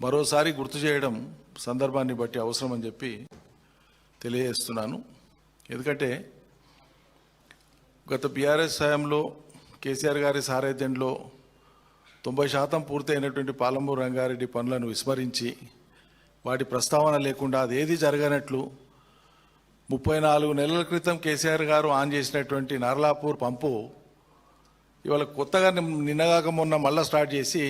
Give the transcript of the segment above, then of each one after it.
మరోసారి గుర్తు చేయడం సందర్భాన్ని బట్టి అవసరం అని చెప్పి తెలియజేస్తున్నాను. ఎందుకంటే గత బీఆర్ఎస్ హయాంలో కేసీఆర్ గారి సారథ్యంలో 90% పూర్తయినటువంటి పాలమూరు రంగారెడ్డి పనులను విస్మరించి వాటి ప్రస్తావన లేకుండా అదేది జరగనట్లు 34 నెలల క్రితం కేసీఆర్ గారు ఆన్ చేసినటువంటి నార్లాపూర్ పంపు ఇవాళ కొత్తగా నిన్నగాక మొన్న మళ్ళా స్టార్ట్ చేసి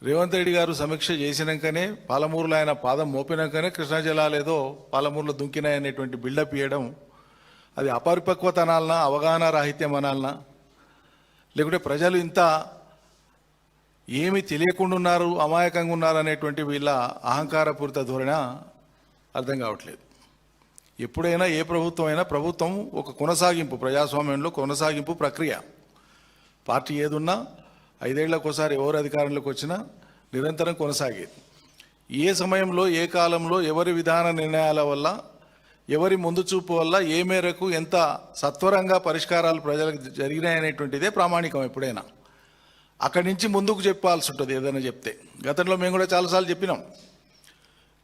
రేవంత్ రెడ్డి గారు సమీక్ష చేసినాకనే పాలమూరులో ఆయన పాదం మోపినాకనే కృష్ణా జలాలు ఏదో పాలమూరులో దుంకినాయనేటువంటి బిల్డప్ ఇవ్వడం అది అపరిపక్వత అనాలనా, అవగాహన రాహిత్యం అనాలనా, లేకుంటే ప్రజలు ఇంత ఏమి తెలియకుండా ఉన్నారు, అమాయకంగా ఉన్నారు అనేటువంటి వీళ్ళ అహంకారపూరిత ధోరణ అర్థం కావట్లేదు. ఎప్పుడైనా ఏ ప్రభుత్వం అయినా ప్రభుత్వం ఒక కొనసాగింపు, ప్రజాస్వామ్యంలో కొనసాగింపు ప్రక్రియ. పార్టీ ఏదున్నా 5 ఏళ్లకోసారి ఎవరు అధికారంలోకి వచ్చినా నిరంతరం కొనసాగేది. ఏ సమయంలో ఏ కాలంలో ఎవరి విధాన నిర్ణయాల వల్ల ఎవరి ముందు చూపు వల్ల ఏ మేరకు ఎంత సత్వరంగా పరిష్కారాలు ప్రజలకు జరిగినాయనేటువంటిదే ప్రామాణికం. ఎప్పుడైనా అక్కడి నుంచి ముందుకు చెప్పాల్సి ఉంటుంది ఏదైనా చెప్తే. గతంలో మేము కూడా చాలాసార్లు చెప్పినాం.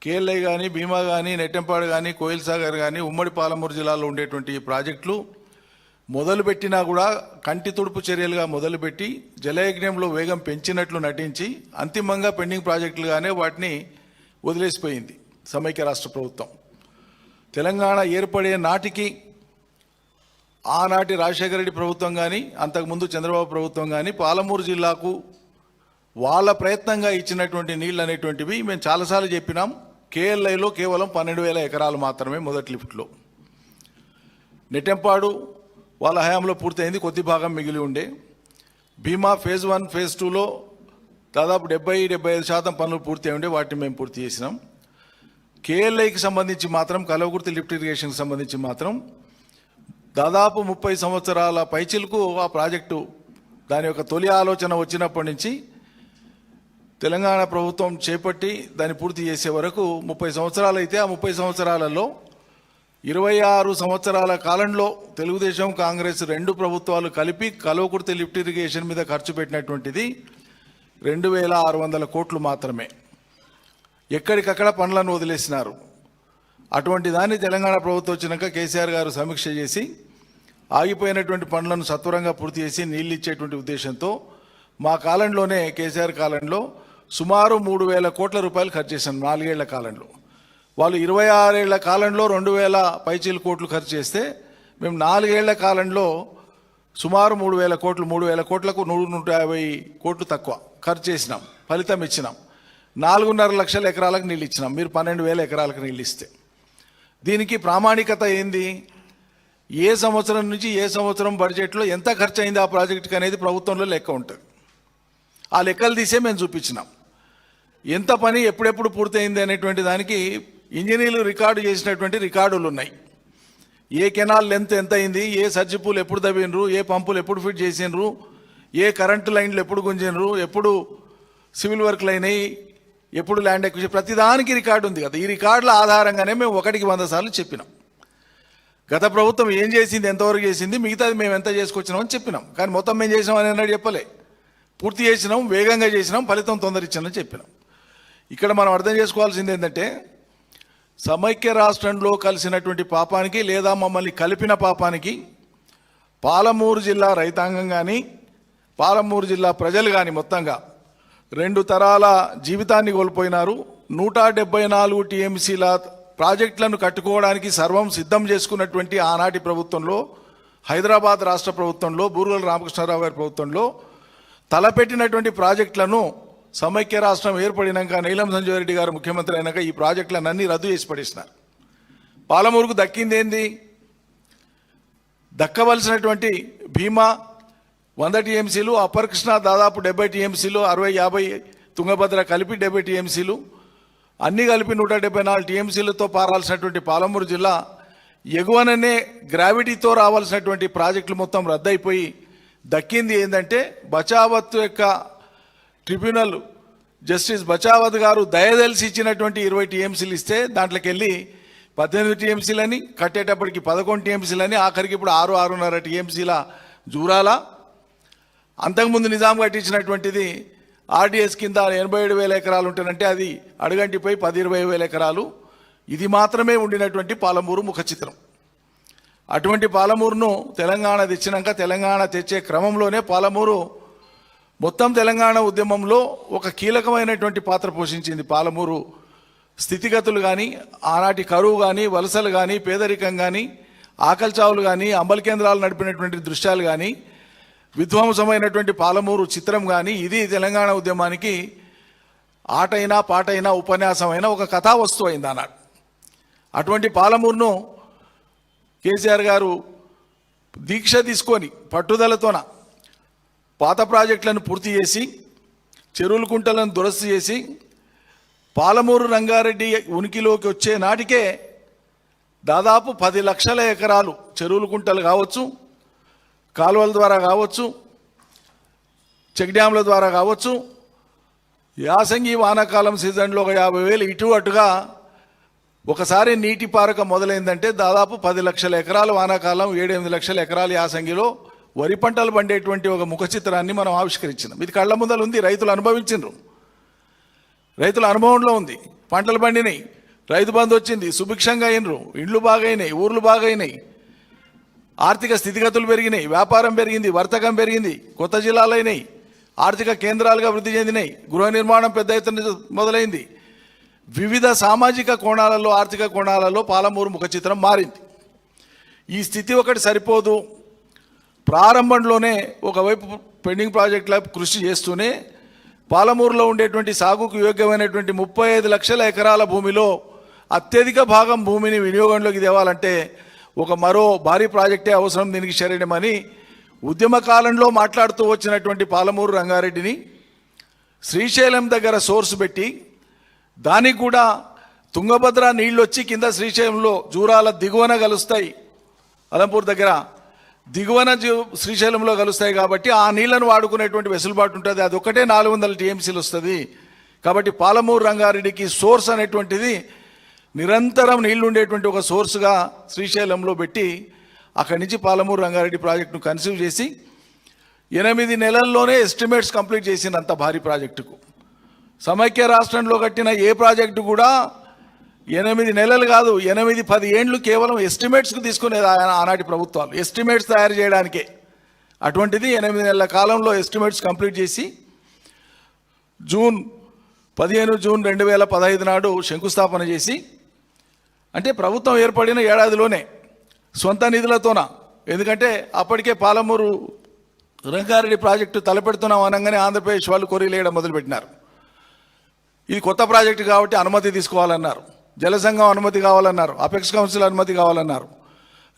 కేఎల్ఐ కానీ, భీమా కానీ, నెట్టెంపాడు కానీ, కోయిల్ సాగర్ కానీ, ఉమ్మడి పాలమూరు జిల్లాలో ఉండేటువంటి ఈ ప్రాజెక్టులు మొదలుపెట్టినా కూడా కంటి తుడుపు చర్యలుగా మొదలుపెట్టి జలయజ్ఞంలో వేగం పెంచినట్లు నటించి అంతిమంగా పెండింగ్ ప్రాజెక్టులుగానే వాటిని వదిలేసిపోయింది సమైక్య రాష్ట్ర ప్రభుత్వం. తెలంగాణ ఏర్పడే నాటికి ఆనాటి రాజశేఖర రెడ్డి ప్రభుత్వం కానీ, అంతకుముందు చంద్రబాబు ప్రభుత్వం కానీ పాలమూరు జిల్లాకు వాళ్ళ ప్రయత్నంగా ఇచ్చినటువంటి నీళ్ళు అనేటువంటివి మేము చాలాసార్లు చెప్పినాం. కేఎల్ఐలో కేవలం 12,000 ఎకరాలు మాత్రమే మొదటి లిఫ్ట్లో. నెట్టెంపాడు వాళ్ళ హయాంలో పూర్తయింది, కొద్ది భాగం మిగిలి ఉండే. భీమా ఫేజ్ 1 ఫేజ్ 2లో దాదాపు 70-75% పనులు పూర్తి అయి ఉండే, వాటిని మేము పూర్తి చేసినాం. కేఎల్ఐకి సంబంధించి మాత్రం, కలవకుర్తి లిఫ్ట్ ఇరిగేషన్కి సంబంధించి మాత్రం దాదాపు 30 సంవత్సరాల పైచిలకు ఆ ప్రాజెక్టు దాని యొక్క తొలి ఆలోచన వచ్చినప్పటి నుంచి తెలంగాణ ప్రభుత్వం చేపట్టి దాన్ని పూర్తి చేసే వరకు 30 సంవత్సరాలు అయితే, ఆ 30 సంవత్సరాలలో 26 సంవత్సరాల కాలంలో తెలుగుదేశం కాంగ్రెస్ 2 ప్రభుత్వాలు కలిపి కల్వకుర్తి లిఫ్ట్ ఇరిగేషన్ మీద ఖర్చు పెట్టినటువంటిది 2,600 కోట్లు మాత్రమే. ఎక్కడికక్కడ పనులను వదిలేసినారు. అటువంటి దాన్ని తెలంగాణ ప్రభుత్వం వచ్చినాక కేసీఆర్ గారు సమీక్ష చేసి ఆగిపోయినటువంటి పనులను సత్వరంగా పూర్తి చేసి నీళ్ళు ఇచ్చేటువంటి ఉద్దేశంతో మా కాలంలోనే, కేసీఆర్ కాలంలో సుమారు 3,000 కోట్ల రూపాయలు ఖర్చు చేశాను 4 ఏళ్ల కాలంలో. వాళ్ళు 26 ఏళ్ల కాలంలో 2,000 పైచీల కోట్లు ఖర్చు చేస్తే మేము 4 ఏళ్ల కాలంలో సుమారు 3,000 కోట్లు, 3,000 కోట్లకు 150 కోట్లు తక్కువ ఖర్చు చేసినాం. ఫలితం ఇచ్చినాం. 4.5 లక్షల ఎకరాలకు నీళ్ళు ఇచ్చినాం. మీరు 12,000 ఎకరాలకు నీళ్ళు ఇస్తే దీనికి ప్రామాణికత ఏంది? ఏ సంవత్సరం నుంచి ఏ సంవత్సరం బడ్జెట్లో ఎంత ఖర్చు అయింది ఆ ప్రాజెక్టుకి అనేది ప్రభుత్వంలో లెక్క ఉంటుంది. ఆ లెక్కలు తీసే మేము చూపించినాం. ఎంత పని ఎప్పుడెప్పుడు పూర్తయింది అనేటువంటి దానికి ఇంజనీర్లు రికార్డు చేసినటువంటి రికార్డులు ఉన్నాయి. ఏ కెనాల్ లెంత్ ఎంత అయింది, ఏ సర్జిపూలు ఎప్పుడు తవ్వినరు, ఏ పంపులు ఎప్పుడు ఫిట్ చేసినరు, ఏ కరెంటు లైన్లు ఎప్పుడు గుంజినరు, ఎప్పుడు సివిల్ వర్క్లు అయినాయి, ఎప్పుడు ల్యాండ్ ఎక్విజిషన్, ప్రతిదానికి రికార్డు ఉంది కదా. ఈ రికార్డుల ఆధారంగానే మేము 1కి 100 సార్లు చెప్పినాం. గత ప్రభుత్వం ఏం చేసింది, ఎంతవరకు చేసింది, మిగతాది మేము ఎంత చేసుకొచ్చినామని చెప్పినాం. కానీ మొత్తం మేము చేసినామని అన్నాడు చెప్పలే. పూర్తి చేసినాం, వేగంగా చేసినాం, ఫలితం తొందర ఇచ్చామని చెప్పినాం. ఇక్కడ మనం అర్థం చేసుకోవాల్సింది ఏంటంటే, సమైక్య రాష్ట్రంలో కలిసినటువంటి పాపానికి లేదా మమ్మల్ని కలిపిన పాపానికి పాలమూరు జిల్లా రైతాంగం కానీ, పాలమూరు జిల్లా ప్రజలు కానీ మొత్తంగా 2 తరాల జీవితాన్ని కోల్పోయినారు. 174 టీఎంసీల ప్రాజెక్టులను కట్టుకోవడానికి సర్వం సిద్ధం చేసుకున్నటువంటి ఆనాటి ప్రభుత్వంలో, హైదరాబాద్ రాష్ట్ర ప్రభుత్వంలో, బూరుగుల రామకృష్ణారావు గారి ప్రభుత్వంలో తలపెట్టినటువంటి ప్రాజెక్టులను సమైక్య రాష్ట్రం ఏర్పడినాక, నీలం సంజయ్ రెడ్డి గారు ముఖ్యమంత్రి అయినాక ఈ ప్రాజెక్టులను అన్ని రద్దు చేసి పడేసినారు. పాలమూరుకు దక్కింది ఏంది? దక్కవలసినటువంటి భీమా 100 టీఎంసీలు, అప్పర్ కృష్ణ దాదాపు 70 టీఎంసీలు, 60-50 తుంగభద్ర కలిపి 70 టీఎంసీలు, అన్నీ కలిపి 174 టీఎంసీలతో పారాల్సినటువంటి పాలమూరు జిల్లా ఎగువననే గ్రావిటీతో రావాల్సినటువంటి ప్రాజెక్టులు మొత్తం రద్దయిపోయి దక్కింది ఏంటంటే, బచావత్ యొక్క ట్రిబ్యునల్ జస్టిస్ బచావత్ గారు దయదలిసి ఇచ్చినటువంటి 20 టీఎంసీలు ఇస్తే దాంట్లోకి వెళ్ళి 18 టీఎంసీలని, కట్టేటప్పటికి 11 టీఎంసీలని, ఆఖరికి ఇప్పుడు 6-6.5 టీఎంసీల జూరాల. అంతకుముందు నిజాం కట్టించినటువంటిది ఆర్డీఎస్ కింద 87,000 ఎకరాలు ఉంటేనంటే అది అడుగంటిపై 10-20,000 ఎకరాలు. ఇది మాత్రమే ఉండినటువంటి పాలమూరు ముఖ చిత్రం. అటువంటి పాలమూరును తెలంగాణ తెచ్చినాక తెలంగాణ తెచ్చే క్రమంలోనే పాలమూరు మొత్తం తెలంగాణ ఉద్యమంలో ఒక కీలకమైనటువంటి పాత్ర పోషించింది. పాలమూరు స్థితిగతులు కానీ, ఆనాటి కరువు కానీ, వలసలు కానీ, పేదరికం కానీ, ఆకలి చావులు కానీ, అంబలి కేంద్రాలు నడిపినటువంటి దృశ్యాలు కానీ, విధ్వంసమైనటువంటి పాలమూరు చిత్రం కానీ, ఇది తెలంగాణ ఉద్యమానికి ఆటైనా పాటైనా ఉపన్యాసమైనా ఒక కథా వస్తువు అయింది అన్నాడు. అటువంటి పాలమూరును కేసీఆర్ గారు దీక్ష తీసుకొని పట్టుదలతోన పాత ప్రాజెక్టులను పూర్తి చేసి, చెరువుల కుంటలను దురస్తు చేసి, పాలమూరు రంగారెడ్డి ఉనికిలోకి వచ్చే నాటికే దాదాపు 10 లక్షల ఎకరాలు చెరువుల కుంటలు కావచ్చు, కాలువల ద్వారా కావచ్చు, చెక్ డ్యాంల ద్వారా కావచ్చు, యాసంగి వానాకాలం సీజన్లో ఒక 50,000 ఇటు అటుగా ఒకసారి నీటి పారక మొదలైందంటే దాదాపు 10 లక్షల ఎకరాలు వానాకాలం, 7-8 లక్షల ఎకరాలు యాసంగిలో వరి పంటలు పండేటువంటి ఒక ముఖ చిత్రాన్ని మనం ఆవిష్కరించినాం. ఇది కళ్ళ ముందలు ఉంది, రైతులు అనుభవించిండ్రు, రైతుల అనుభవంలో ఉంది. పంటలు పండినాయి, రైతు బంధు వచ్చింది, సుభిక్షంగా అయినరు, ఇండ్లు బాగైనాయి, ఊర్లు బాగైనాయి, ఆర్థిక స్థితిగతులు పెరిగినాయి, వ్యాపారం పెరిగింది, వర్తకం పెరిగింది, కొత్త జిల్లాలైనాయి, ఆర్థిక కేంద్రాలుగా వృద్ధి చెందినాయి, గృహ నిర్మాణం పెద్ద ఎత్తున మొదలైంది. వివిధ సామాజిక కోణాలలో, ఆర్థిక కోణాలలో పాలమూరు ముఖ చిత్రం మారింది. ఈ స్థితి ఒకటి సరిపోదు. ప్రారంభంలోనే ఒకవైపు పెండింగ్ ప్రాజెక్టుల కృషి చేస్తూనే పాలమూరులో ఉండేటువంటి సాగుకు యోగ్యమైనటువంటి 35 లక్షల ఎకరాల భూమిలో అత్యధిక భాగం భూమిని వినియోగంలోకి తేవాలంటే ఒక మరో భారీ ప్రాజెక్టే అవసరం, దీనికి శరణమని ఉద్యమ కాలంలో మాట్లాడుతూ వచ్చినటువంటి పాలమూరు రంగారెడ్డిని శ్రీశైలం దగ్గర సోర్స్ పెట్టి, దానికి కూడా తుంగభద్ర నీళ్ళు వచ్చి కింద శ్రీశైలంలో జూరాల దిగువన కలుస్తాయి, అలంపూర్ దగ్గర దిగువన శ్రీశైలంలో కలుస్తాయి కాబట్టి ఆ నీళ్లను వాడుకునేటువంటి వెసులుబాటు ఉంటుంది. అది ఒకటే 400 టీఎంసీలు వస్తుంది. కాబట్టి పాలమూరు రంగారెడ్డికి సోర్స్ అనేటువంటిది నిరంతరం నీళ్లు ఉండేటువంటి ఒక సోర్స్గా శ్రీశైలంలో పెట్టి అక్కడి నుంచి పాలమూరు రంగారెడ్డి ప్రాజెక్టును కన్సీవ్ చేసి 8 నెలల్లోనే ఎస్టిమేట్స్ కంప్లీట్ చేసినంత భారీ ప్రాజెక్టుకు. సమైక్య రాష్ట్రంలో కట్టిన ఏ ప్రాజెక్టు కూడా 8 నెలలు కాదు, 8-10 ఏండ్లు కేవలం ఎస్టిమేట్స్కు తీసుకునేది ఆనాటి ప్రభుత్వాలు, ఎస్టిమేట్స్ తయారు చేయడానికే. అటువంటిది 8 నెలల కాలంలో ఎస్టిమేట్స్ కంప్లీట్ చేసి జూన్ 2015 నాడు శంకుస్థాపన చేసి, అంటే ప్రభుత్వం ఏర్పడిన ఏడాదిలోనే సొంత నిధులతోన, ఎందుకంటే అప్పటికే పాలమూరు రంగారెడ్డి ప్రాజెక్టు తలపెడుతున్నాం అనగానే ఆంధ్రప్రదేశ్ వాళ్ళు కొరీలేయడం మొదలుపెట్టినారు. ఇది కొత్త ప్రాజెక్టు కాబట్టి అనుమతి తీసుకోవాలన్నారు, జలసంఘం అనుమతి కావాలన్నారు, అపెక్స్ కౌన్సిల్ అనుమతి కావాలన్నారు.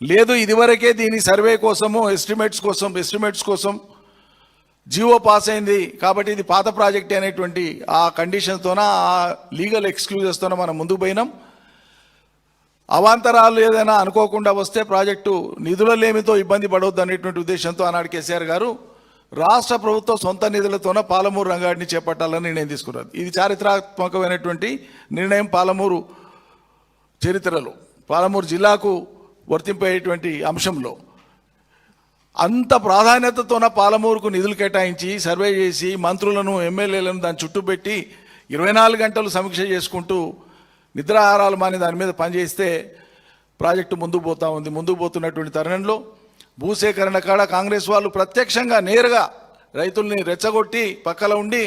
లేదు, ఇదివరకే దీని సర్వే కోసము ఎస్టిమేట్స్ కోసం జీవో పాస్ అయింది కాబట్టి ఇది పాత ప్రాజెక్ట్ అనేటువంటి ఆ కండిషన్తోన, ఆ లీగల్ ఎక్స్క్యూజెస్తోన మనం ముందుకు పోయినాం. అవాంతరాలు ఏదైనా అనుకోకుండా వస్తే ప్రాజెక్టు నిధుల లేమితో ఇబ్బంది పడవద్దు అనేటువంటి ఉద్దేశంతో ఆనాడు కేసీఆర్ గారు రాష్ట్ర ప్రభుత్వం సొంత నిధులతోన పాలమూరు రంగారెడ్డిని చేపట్టాలని నిర్ణయం తీసుకున్నారు. ఇది చారిత్రాత్మకమైనటువంటి నిర్ణయం పాలమూరు చరిత్రలో, పాలమూరు జిల్లాకు వర్తింపేటువంటి అంశంలో. అంత ప్రాధాన్యతతోన పాలమూరుకు నిధులు కేటాయించి సర్వే చేసి మంత్రులను, ఎమ్మెల్యేలను దాని చుట్టూ పెట్టి 24 గంటలు సమీక్ష చేసుకుంటూ నిద్రాహారాలు మాని దాని మీద పనిచేస్తే ప్రాజెక్టు ముందుకు పోతా ఉంది. ముందుకు పోతున్నటువంటి తరుణంలో భూసేకరణ కాడ కాంగ్రెస్ వాళ్ళు ప్రత్యక్షంగా నేరుగా రైతుల్ని రెచ్చగొట్టి పక్కన ఉండి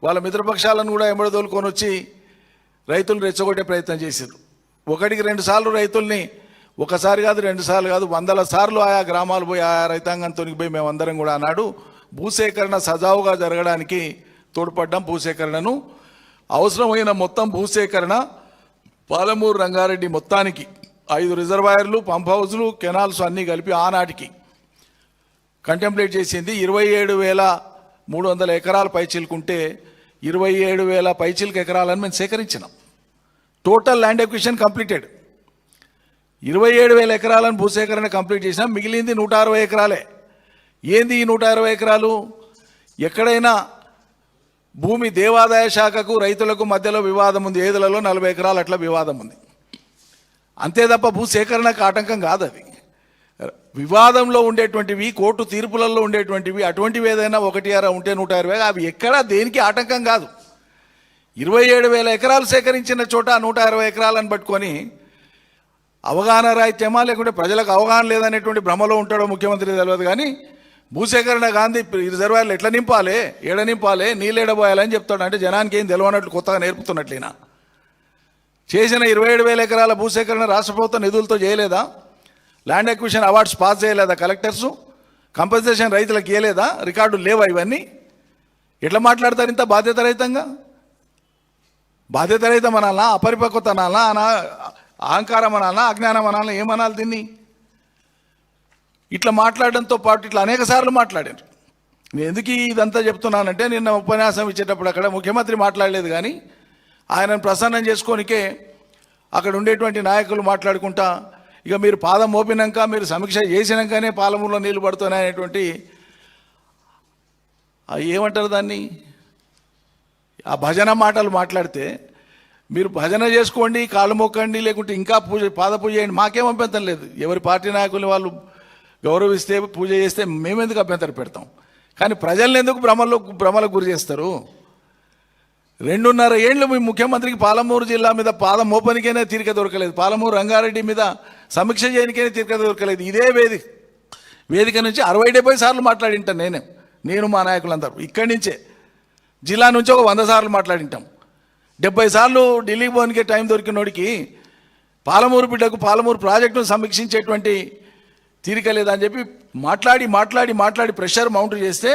వాళ్ళ మిత్రపక్షాలను కూడా ఎంబడదోలుకొని వచ్చి రైతులను రెచ్చగొట్టే ప్రయత్నం చేశారు. 1-2 సార్లు రైతుల్ని, ఒకసారి కాదు 2 సార్లు కాదు, 100 సార్లు ఆయా గ్రామాలు పోయి ఆయా రైతాంగంతో పోయి మేమందరం కూడా అన్నాడు భూసేకరణ సజావుగా జరగడానికి తోడ్పడ్డాం. భూసేకరణను అవసరమైన మొత్తం భూసేకరణ పాలమూరు రంగారెడ్డి మొత్తానికి 5 రిజర్వాయర్లు, పంప్ హౌజులు, కెనాల్స్ అన్నీ కలిపి ఆనాటికి కంటెంప్లేట్ చేసింది. 27,300 ఎకరాల పైచిలుకుంటే 27,000 పైచిలుకు ఎకరాలను మేము సేకరించినాం. Total land acquisition completed. 27,000 ఎకరాలను భూసేకరణ కంప్లీట్ చేసినాం. మిగిలింది 160 ఎకరాలే. ఏంది ఈ 160 ఎకరాలు? ఎక్కడైనా భూమి దేవాదాయ శాఖకు రైతులకు మధ్యలో వివాదం ఉంది, ఏదులలో 40 ఎకరాలు అట్లా వివాదం ఉంది, అంతే తప్ప భూసేకరణకు ఆటంకం కాదు అది. వివాదంలో ఉండేటువంటివి, కోర్టు తీర్పులలో ఉండేటువంటివి, అటువంటివి ఏదైనా 1 ఉంటే 120, అవి ఎక్కడా దేనికి ఆటంకం కాదు. 27,000 ఎకరాలు సేకరించిన చోట 160 ఎకరాలను పట్టుకొని అవగాహన రాహిత్యమా లేకుంటే ప్రజలకు అవగాహన లేదనేటువంటి భ్రమలో ఉంటాడో ముఖ్యమంత్రి తెలియదు. కానీ భూసేకరణ గాంధీ రిజర్వాయర్లు ఎట్లా నింపాలి, ఏడ నింపాలి, నీళ్ళు ఏడబోయాలని చెప్తాడు. అంటే జనానికి ఏం తెలియనట్లు కొత్తగా నేర్పుతున్నట్లేనా? చేసిన 27,000 ఎకరాల భూసేకరణ రాష్ట్ర ప్రభుత్వం నిధులతో చేయలేదా? ల్యాండ్ అక్విజిషన్ అవార్డ్స్ పాస్ చేయలేదా కలెక్టర్సు? కంపెన్సేషన్ రైతులకు ఇవ్వలేదా? రికార్డులు లేవా ఇవన్నీ? ఎట్లా మాట్లాడతారు ఇంత బాధ్యతారహితంగా? బాధ్యతారహితం అనాలా, అపరిపక్వత అనాలా, అహంకారం అనాలా, అజ్ఞానం అనాలా, ఏమనాలి దీన్ని? ఇట్లా మాట్లాడడంతో పాటు ఇట్లా అనేక సార్లు మాట్లాడారు. నేను ఎందుకు ఇదంతా చెప్తున్నానంటే, నిన్న ఉపన్యాసం ఇచ్చేటప్పుడు అక్కడ ముఖ్యమంత్రి మాట్లాడలేదు, కానీ ఆయనను ప్రసన్నం చేసుకోనికే అక్కడ ఉండేటువంటి నాయకులు మాట్లాడుకుంటా, ఇక మీరు పాదం మోపినాక, మీరు సమీక్ష చేసినాకనే పాలమూరులో నీళ్లు పడుతున్నాయనేటువంటి ఏమంటారు దాన్ని, ఆ భజన మాటలు మాట్లాడితే, మీరు భజన చేసుకోండి, కాళ్ళు మొక్కండి, లేకుంటే ఇంకా పాద పూజ చేయండి, మాకేం అభ్యంతరం లేదు. ఎవరి పార్టీ నాయకుల్ని వాళ్ళు గౌరవిస్తే పూజ చేస్తే మేమెందుకు అభ్యంతరం పెడతాం? కానీ ప్రజల్ని ఎందుకు భ్రమలకు గురి చేస్తారు? 2.5 ఏళ్ళు మీ ముఖ్యమంత్రికి పాలమూరు జిల్లా మీద పాదం మోపనికైనా తీరిక దొరకలేదు, పాలమూరు రంగారెడ్డి మీద సమీక్ష చేయడానికైనా తీరిక దొరకలేదు. ఇదే వేదిక నుంచి 60-70 సార్లు మాట్లాడింటాను నేను మా నాయకులందరూ. ఇక్కడి నుంచే జిల్లా నుంచి ఒక 100 సార్లు మాట్లాడింటాం. 70 సార్లు ఢిల్లీకి పోనికే టైం దొరికినోడికి పాలమూరు బిడ్డకు పాలమూరు ప్రాజెక్టును సమీక్షించేటువంటి తీరిక లేదని చెప్పి మాట్లాడి ప్రెషర్ మౌంట్ చేస్తే,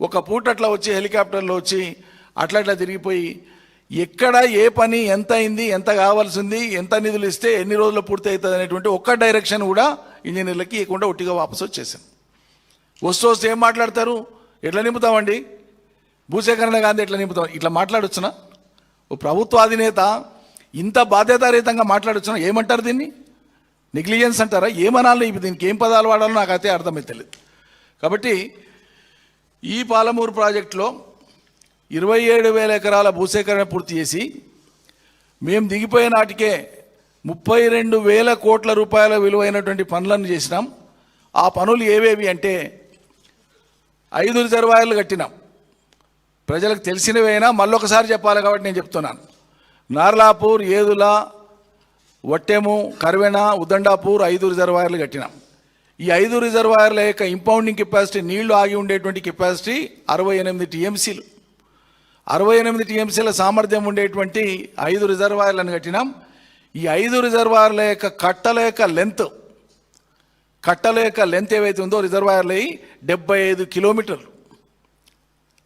ఒక పూట అట్లా వచ్చి హెలికాప్టర్లో వచ్చి అట్లా తిరిగిపోయి ఎక్కడ ఏ పని ఎంత అయింది, ఎంత కావాల్సింది, ఎంత నిధులు ఇస్తే ఎన్ని రోజుల్లో పూర్తి అవుతుంది అనేటువంటి ఒక్క డైరెక్షన్ కూడా ఇంజనీర్లకి ఇవ్వకుండా ఒట్టిగా వాపసు వచ్చేసాం. వస్తే ఏం మాట్లాడతారు? ఎట్లా నింపుతామండి భూసేకరణ గాంధీ, ఎట్లా నింపుతాం? ఇట్లా మాట్లాడొచ్చునా? ఓ ప్రభుత్వ అధినేత ఇంత బాధ్యతారహితంగా మాట్లాడొచ్చునా? ఏమంటారు దీన్ని? నెగ్లిజెన్స్ అంటారా? ఏమనాలి? దీనికి ఏం పదాలు వాడాలో నాకు అయితే అర్థమైతలేదు. కాబట్టి ఈ పాలమూరు ప్రాజెక్టులో 27,000 ఎకరాల భూసేకరణ పూర్తి చేసి మేము దిగిపోయే నాటికే 32,000 కోట్ల రూపాయల విలువైనటువంటి పనులను చేసినాం. ఆ పనులు ఏవేవి అంటే, 5 రిజర్వాయర్లు కట్టినాం. ప్రజలకు తెలిసినవైనా మళ్ళొకసారి చెప్పాలి కాబట్టి నేను చెప్తున్నాను. నార్లాపూర్, ఏదుల, వట్టెము, కర్వెన, ఉద్దండాపూర్ 5 రిజర్వాయర్లు కట్టినాం. ఈ 5 రిజర్వాయర్ల యొక్క ఇంపౌండింగ్ కెపాసిటీ, నీళ్లు ఆగి ఉండేటువంటి కెపాసిటీ 68 టీఎంసీలు. 68 టీఎంసీల సామర్థ్యం ఉండేటువంటి 5 రిజర్వాయర్లను కట్టినాం. ఈ 5 రిజర్వాయర్ల యొక్క కట్టల యొక్క లెంత్ ఏవైతే ఉందో రిజర్వాయర్లు 75 కిలోమీటర్లు.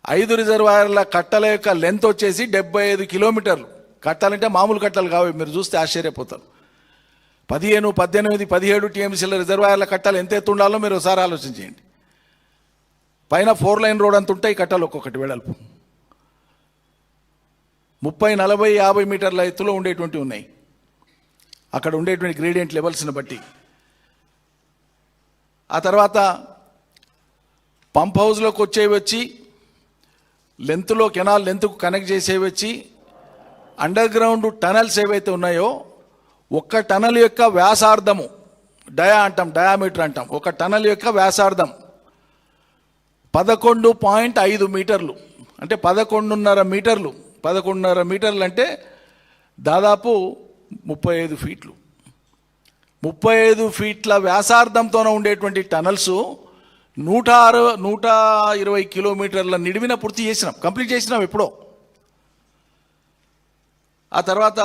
5 రిజర్వాయర్ల కట్టల యొక్క లెంత్ వచ్చేసి 75 కిలోమీటర్లు. కట్టాలంటే మామూలు కట్టలు కావు, మీరు చూస్తే ఆశ్చర్యపోతారు. 15, 18, 17 టీఎంసీల రిజర్వాయర్ల కట్టాలు ఎంత ఎత్తు ఉండాలో మీరు ఒకసారి ఆలోచించేయండి. పైన 4 లైన్ రోడ్ అంత ఉంటాయి కట్టాలు, ఒక్కొక్కటి వెడల్పు 30, 40, 50 మీటర్ల ఎత్తులో ఉండేటువంటి ఉన్నాయి. అక్కడ ఉండేటువంటి గ్రేడియంట్ లెవెల్స్ని బట్టి. ఆ తర్వాత పంప్ హౌస్లోకి వచ్చేవి వచ్చి, లెంత్లో కెనాల్ లెంత్కు కనెక్ట్ చేసేవి వచ్చి, అండర్ గ్రౌండ్ టనల్స్ ఏవైతే ఉన్నాయో, ఒక్క టనల్ యొక్క వ్యాసార్థము డయామీటర్ అంటాం. ఒక టనల్ యొక్క వ్యాసార్థం 11.5 మీటర్లు, అంటే 11.5 మీటర్లు. 11.5 మీటర్లు అంటే దాదాపు 35 ఫీట్లు. 35 ఫీట్ల వ్యాసార్థంతోనే ఉండేటువంటి టనల్స్ 120 కిలోమీటర్ల నిడివిన పూర్తి చేసినాం, కంప్లీట్ చేసినాం ఎప్పుడో. ఆ తర్వాత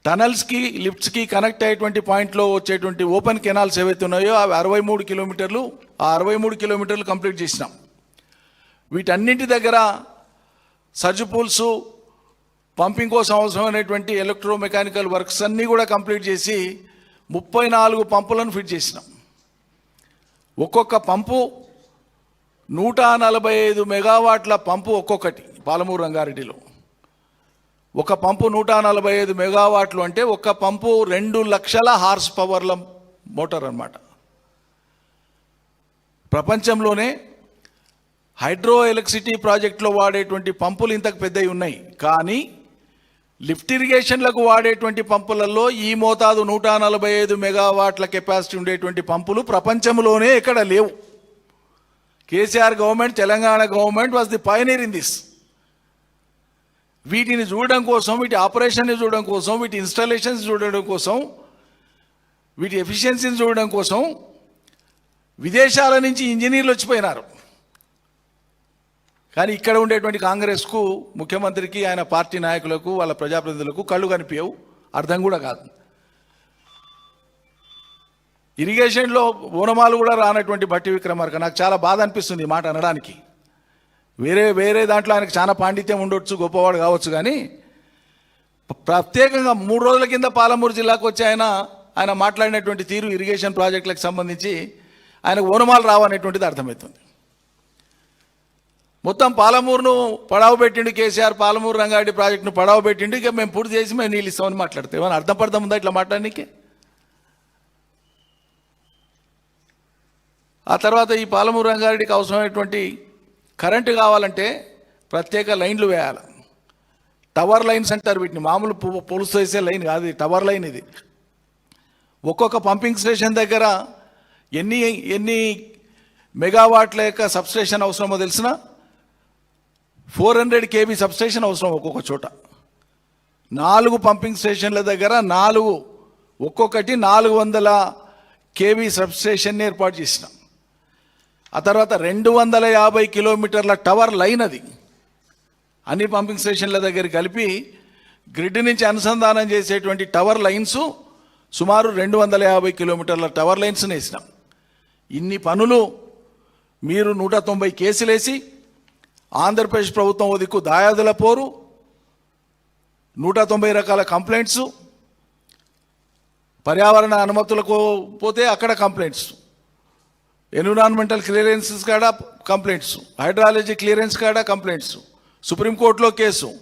టనల్స్కి, లిఫ్ట్స్కి కనెక్ట్ అయ్యేటువంటి పాయింట్లో వచ్చేటువంటి ఓపెన్ కెనాల్స్ ఏవైతే ఉన్నాయో అవి 63 కిలోమీటర్లు. ఆ 63 కిలోమీటర్లు కంప్లీట్ చేసినాం. వీటన్నింటి దగ్గర సర్జ్ పూల్స్, పంపింగ్ కోసం అవసరమైనటువంటి ఎలక్ట్రో మెకానికల్ వర్క్స్ అన్నీ కూడా కంప్లీట్ చేసి 34 పంపులను ఫిట్ చేసినాం. ఒక్కొక్క పంపు 145 మెగావాట్ల పంపు ఒక్కొక్కటి. పాలమూరు రంగారెడ్డిలో ఒక పంపు 145 మెగావాట్లు అంటే ఒక పంపు 2 లక్షల హార్స్ పవర్ల మోటార్ అన్నమాట. ప్రపంచంలోనే హైడ్రో ఎలక్ట్రిసిటీ ప్రాజెక్టులో వాడేటువంటి పంపులు ఇంతకు పెద్దవి ఉన్నాయి, కానీ లిఫ్ట్ ఇరిగేషన్లకు వాడేటువంటి పంపులలో ఈ మోతాదు 145 మెగావాట్ల కెపాసిటీ ఉండేటువంటి పంపులు ప్రపంచంలోనే ఎక్కడ లేవు. KCR government, Telangana government was the Pioneer in this. వీటిని చూడడం కోసం, వీటి ఆపరేషన్ని చూడడం కోసం, వీటి ఇన్స్టాలేషన్స్ చూడడం కోసం, వీటి ఎఫిషియన్సీని చూడడం కోసం విదేశాల నుంచి ఇంజనీర్లు వచ్చిపోయినారు. కానీ ఇక్కడ ఉండేటువంటి కాంగ్రెస్కు, ముఖ్యమంత్రికి, ఆయన పార్టీ నాయకులకు, వాళ్ళ ప్రజాప్రతినిధులకు కళ్ళు కనిపించవు, అర్థం కూడా కాదు. ఇరిగేషన్లో ఓనమాలు కూడా రానటువంటి భట్టి విక్రమార్క నాకు చాలా బాధ అనిపిస్తుంది ఈ మాట అనడానికి. వేరే దాంట్లో ఆయనకు చాలా పాండిత్యం ఉండొచ్చు, గొప్పవాడు కావచ్చు, కానీ ప్రత్యేకంగా 3 రోజుల కింద పాలమూరు జిల్లాకు వచ్చి ఆయన మాట్లాడినటువంటి తీరు ఇరిగేషన్ ప్రాజెక్టులకు సంబంధించి ఆయనకు ఓనమాలు రావనేటువంటిది అర్థమవుతుంది. మొత్తం పాలమూరును పడావు పెట్టిండు కేసీఆర్, పాలమూరు రంగారెడ్డి ప్రాజెక్టును పడావు పెట్టిండు, ఇక మేము పూర్తి చేసి మేము నీళ్ళు ఇస్తామని మాట్లాడితే ఏమైనా అర్థం పడతాం ఉందా ఇట్లా మాట్లాడడానికి? ఆ తర్వాత ఈ పాలమూరు రంగారెడ్డికి అవసరమైనటువంటి కరెంటు కావాలంటే ప్రత్యేక లైన్లు వేయాలి. టవర్ లైన్స్ అంటారు వీటిని, మామూలు పొలుసు వేసే లైన్ కాదు, టవర్ లైన్ ఇది. ఒక్కొక్క పంపింగ్ స్టేషన్ దగ్గర ఎన్ని మెగావాట్ల యొక్క సబ్స్టేషన్ అవసరమో తెలిసిన 400 kV సబ్స్టేషన్ అవసరం ఒక్కొక్క చోట. 4 పంపింగ్ స్టేషన్ల దగ్గర ఒక్కొక్కటి 400 kV సబ్స్టేషన్ ఏర్పాటు చేసినాం. ఆ తర్వాత 250 కిలోమీటర్ల టవర్ లైన్, అది అన్ని పంపింగ్ స్టేషన్ల దగ్గర కలిపి గ్రిడ్ నుంచి అనుసంధానం చేసేటువంటి టవర్ లైన్స్ సుమారు 250 కిలోమీటర్ల టవర్ లైన్స్ వేసినాం. ఇన్ని పనులు మీరు 190 కేసులేసి ఆంధ్రప్రదేశ్ ప్రభుత్వం దిక్కు దాయాదుల పోరు, 190 రకాల కంప్లైంట్స్, పర్యావరణ అనుమతులకు పోతే అక్కడ కంప్లైంట్స్, ఎన్విరాన్మెంటల్ క్లియరెన్సెస్ కాడ కంప్లైంట్స్, హైడ్రాలజీ క్లియరెన్స్ కాడ కంప్లైంట్స్, సుప్రీంకోర్టులో కేసు,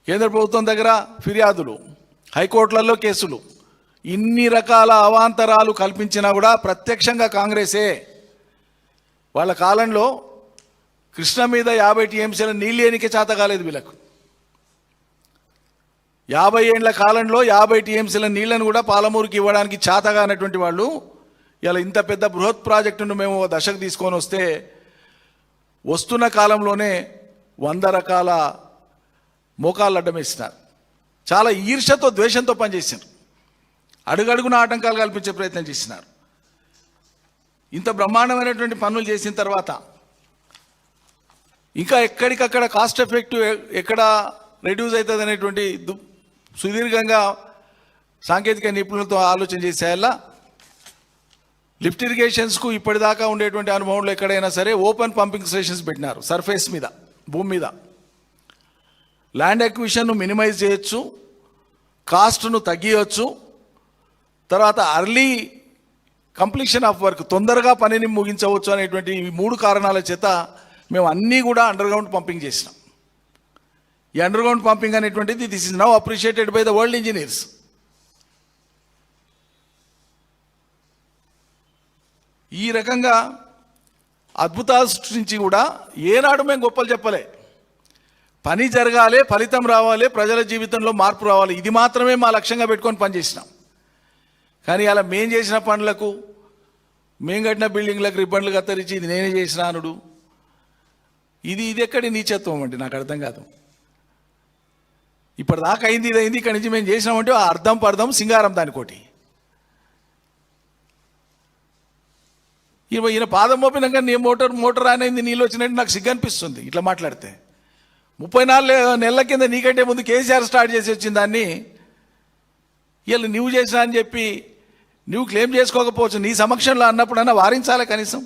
కేంద్ర ప్రభుత్వం దగ్గర ఫిర్యాదులు, హైకోర్టులలో కేసులు, ఇన్ని రకాల అవాంతరాలు కల్పించినా కూడా ప్రత్యక్షంగా కాంగ్రెసే. వాళ్ళ కాలంలో కృష్ణ మీద 50 టీఎంసీల నీళ్ళు ఎనికే చేత కాలేదు వీళ్ళకు. 50 ఏళ్ల కాలంలో 50 టీఎంసీల నీళ్లను కూడా పాలమూరుకి ఇవ్వడానికి చేతగా అన్నటువంటి వాళ్ళు ఇలా ఇంత పెద్ద బృహత్ ప్రాజెక్టును మేము దశకు తీసుకొని వస్తున్న కాలంలోనే 100 రకాల మోకాళ్ళు అడ్డమేసినారు. చాలా ఈర్ష్యతో, ద్వేషంతో పనిచేసినారు. అడుగడుగున ఆటంకాలు కల్పించే ప్రయత్నం చేసినారు. ఇంత బ్రహ్మాండమైనటువంటి పనులు చేసిన తర్వాత ఇంకా ఎక్కడికక్కడ కాస్ట్ ఎఫెక్టివ్ ఎక్కడ రెడ్యూస్ అవుతుంది అనేటువంటి సుదీర్ఘంగా సాంకేతిక నిపుణులతో ఆలోచన చేసేలా లిఫ్ట్ ఇరిగేషన్స్కు ఇప్పటిదాకా ఉండేటువంటి అనుభవంలో ఎక్కడైనా సరే ఓపెన్ పంపింగ్ స్టేషన్స్ పెట్టినారు. సర్ఫేస్ మీద, భూమి మీద ల్యాండ్ ఎక్విజిషన్ను మినిమైజ్ చేయొచ్చు, కాస్ట్ను తగ్గించవచ్చు, తర్వాత అర్లీ కంప్లీషన్ ఆఫ్ వర్క్, తొందరగా పనిని ముగించవచ్చు అనేటువంటి ఈ 3 కారణాల చేత మేము అన్నీ కూడా అండర్గ్రౌండ్ పంపింగ్ చేసినాం. ఈ అండర్గ్రౌండ్ పంపింగ్ అనేటువంటిది this is now appreciated by the world engineers. ఈ రకంగా అద్భుతాలు సృష్టించి కూడా ఏనాడు మేము గొప్పలు చెప్పలే. పని జరగాలి, ఫలితం రావాలి, ప్రజల జీవితంలో మార్పు రావాలి, ఇది మాత్రమే మా లక్ష్యంగా పెట్టుకొని పనిచేసినాం. కానీ అలా మేము చేసిన పనులకు, మేము కట్టిన బిల్డింగ్లకు రిబ్బన్లు కత్తరించి ఇది నేనే చేసిన అనుడు, ఇది ఎక్కడి నీచత్వం అంటే నాకు అర్థం కాదు. ఇప్పటిదాకా అయింది, ఇది అయింది, ఇక్కడి నుంచి మేము చేసినామంటే అర్థం పర్థం సింగారం దానికోటి. ఈయన పాదం మోపినాక నీ మోటార్ అనేది నీళ్ళు వచ్చినట్టు నాకు సిగ్గు అనిపిస్తుంది ఇట్లా మాట్లాడితే. 34 నెలల కింద నీకంటే ముందు కేసీఆర్ స్టార్ట్ చేసి వచ్చిన దాన్ని వీళ్ళు నువ్వు చేసినా అని చెప్పి నువ్వు క్లెయిమ్ చేసుకోకపోవచ్చు. నీ సమక్షంలో అన్నప్పుడన్నా వారించాలి, కనీసం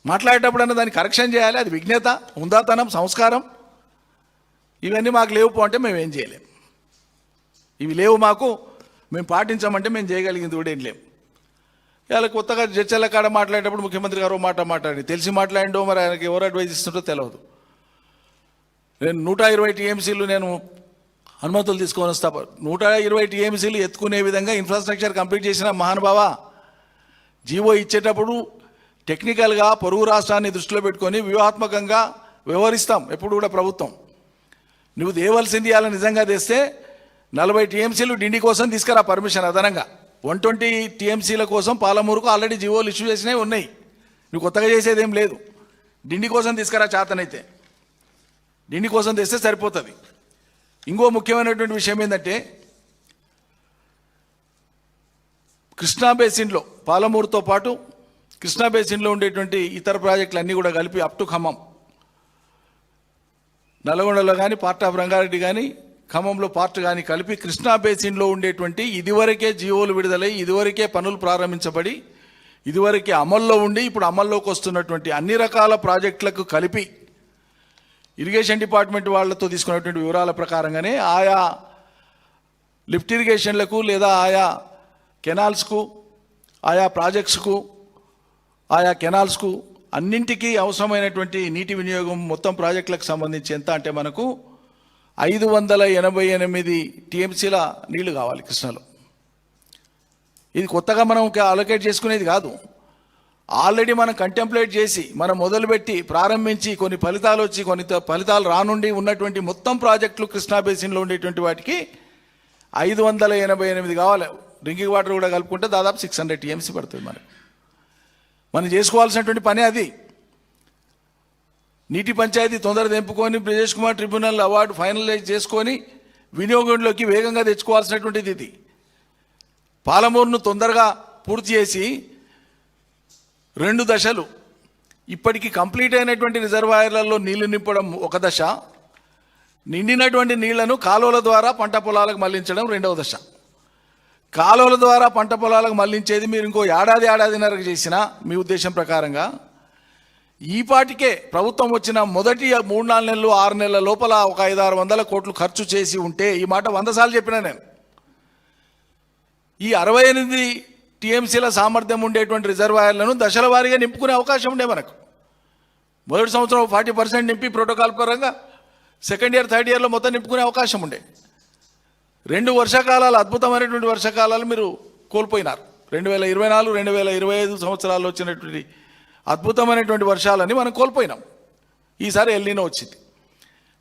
మాట్లాడేటప్పుడన్నా దాన్ని కరెక్షన్ చేయాలి. అది విజ్ఞత, ఉందాతనం, సంస్కారం. ఇవన్నీ మాకు లేవు అంటే మేము ఏం చేయలేం. ఇవి లేవు మాకు, మేము పాటించామంటే మేము చేయగలిగింది కూడా ఏం లేవు. ఇలా కొత్తగా జడ్చర్ల కాడ మాట్లాడేటప్పుడు ముఖ్యమంత్రి గారు మాట్లాడి తెలిసి మాట్లాడిండో మరి ఆయనకి ఎవరు అడ్వైజ్ ఇస్తుంటో తెలియదు. నేను 120 టీఎంసీలు నేను అనుమతులు తీసుకొని వస్తా. 120 టీఎంసీలు ఎత్తుకునే విధంగా ఇన్ఫ్రాస్ట్రక్చర్ కంప్లీట్ చేసిన మహానుభావ. జీవో ఇచ్చేటప్పుడు టెక్నికల్గా పొరుగు రాష్ట్రాన్ని దృష్టిలో పెట్టుకొని వ్యూహాత్మకంగా వ్యవహరిస్తాం ఎప్పుడు కూడా ప్రభుత్వం. నువ్వు దేవలసింది అలా నిజంగా తెస్తే 40 టీఎంసీలు డిండి కోసం తీసుకురా పర్మిషన్ అదనంగా. 120 టీఎంసీల కోసం పాలమూరుకు ఆల్రెడీ జీవోలు ఇష్యూ చేసినవి ఉన్నాయి. నువ్వు కొత్తగా చేసేది ఏం లేదు. డిండి కోసం తీసుకురా చేతనైతే. డిండి కోసం తెస్తే సరిపోతుంది. ఇంకో ముఖ్యమైనటువంటి విషయం ఏంటంటే కృష్ణా బేసిన్లో పాలమూరుతో పాటు కృష్ణా బేసిన్లో ఉండేటువంటి ఇతర ప్రాజెక్టులు అన్నీ కూడా కలిపి అప్ టు ఖమ్మం, నల్గొండలో కానీ పార్ట్ ఆఫ్ రంగారెడ్డి కానీ ఖమ్మంలో పార్ట్ కానీ కలిపి కృష్ణా బేసిన్లో ఉండేటువంటి ఇదివరకే జీవోలు విడుదలై ఇదివరకే పనులు ప్రారంభించబడి ఇదివరకే అమల్లో ఉండి ఇప్పుడు అమల్లోకి వస్తున్నటువంటి అన్ని రకాల ప్రాజెక్టులకు కలిపి ఇరిగేషన్ డిపార్ట్మెంట్ వాళ్ళతో తీసుకున్నటువంటి వివరాల ప్రకారంగానే ఆయా లిఫ్ట్ ఇరిగేషన్లకు లేదా ఆయా కెనాల్స్కు ఆయా ప్రాజెక్ట్స్కు ఆయా కెనాల్స్కు అన్నింటికీ అవసరమైనటువంటి నీటి వినియోగం మొత్తం ప్రాజెక్టులకు సంబంధించి ఎంత అంటే మనకు 588 టీఎంసీల నీళ్లు కావాలి కృష్ణలో. ఇది కొత్తగా మనం అలొకేట్ చేసుకునేది కాదు. ఆల్రెడీ మనం కంటెంప్లేట్ చేసి మనం మొదలుపెట్టి ప్రారంభించి కొన్ని ఫలితాలు వచ్చి కొన్ని ఫలితాలు రానుండి ఉన్నటువంటి మొత్తం ప్రాజెక్టులు కృష్ణా బేసిన్లో ఉండేటువంటి వాటికి 588 కావాలి. డ్రింకింగ్ వాటర్ కూడా కలుపుకుంటే దాదాపు 600 టీఎంసీ పడుతుంది. మనం చేసుకోవాల్సినటువంటి పని అది. నీటి పంచాయతీ తొందర తెంపుకొని Brijesh Kumar tribunal award finalise చేసుకొని వినియోగంలోకి వేగంగా తెచ్చుకోవాల్సినటువంటిది ఇది. పాలమూరును తొందరగా పూర్తి చేసి 2 దశలు, ఇప్పటికీ కంప్లీట్ అయినటువంటి రిజర్వాయర్లలో నీళ్లు నింపడం ఒక దశ, నిండినటువంటి నీళ్లను కాలువల ద్వారా పంట పొలాలకు మళ్లించడం 2వ దశ. కాలువల ద్వారా పంట పొలాలకు మళ్లించేది మీరు ఇంకో ఏడాదిన్నరకు చేసినా మీ ఉద్దేశం ప్రకారంగా ఈ పాటికే ప్రభుత్వం వచ్చిన మొదటి 3-4 నెలలు 6 నెలల లోపల ఒక 500-600 కోట్లు ఖర్చు చేసి ఉంటే, ఈ మాట 100 సార్లు చెప్పినా నేను, ఈ 68 టీఎంసీల సామర్థ్యం ఉండేటువంటి రిజర్వాయర్లను దశల వారీగా నింపుకునే అవకాశం ఉండే మనకు. మొదటి సంవత్సరం 40% నింపి ప్రోటోకాల్ పరంగా, సెకండ్ ఇయర్ థర్డ్ ఇయర్లో మొత్తం నింపుకునే అవకాశం ఉండే. 2 వర్షాకాలాలు, అద్భుతమైనటువంటి వర్షాకాలాలు మీరు కోల్పోయినారు. 2024, 2025 సంవత్సరాల్లో వచ్చినటువంటి అద్భుతమైనటువంటి వర్షాలని మనం కోల్పోయినాం. ఈసారి ఎల్నినో వచ్చింది.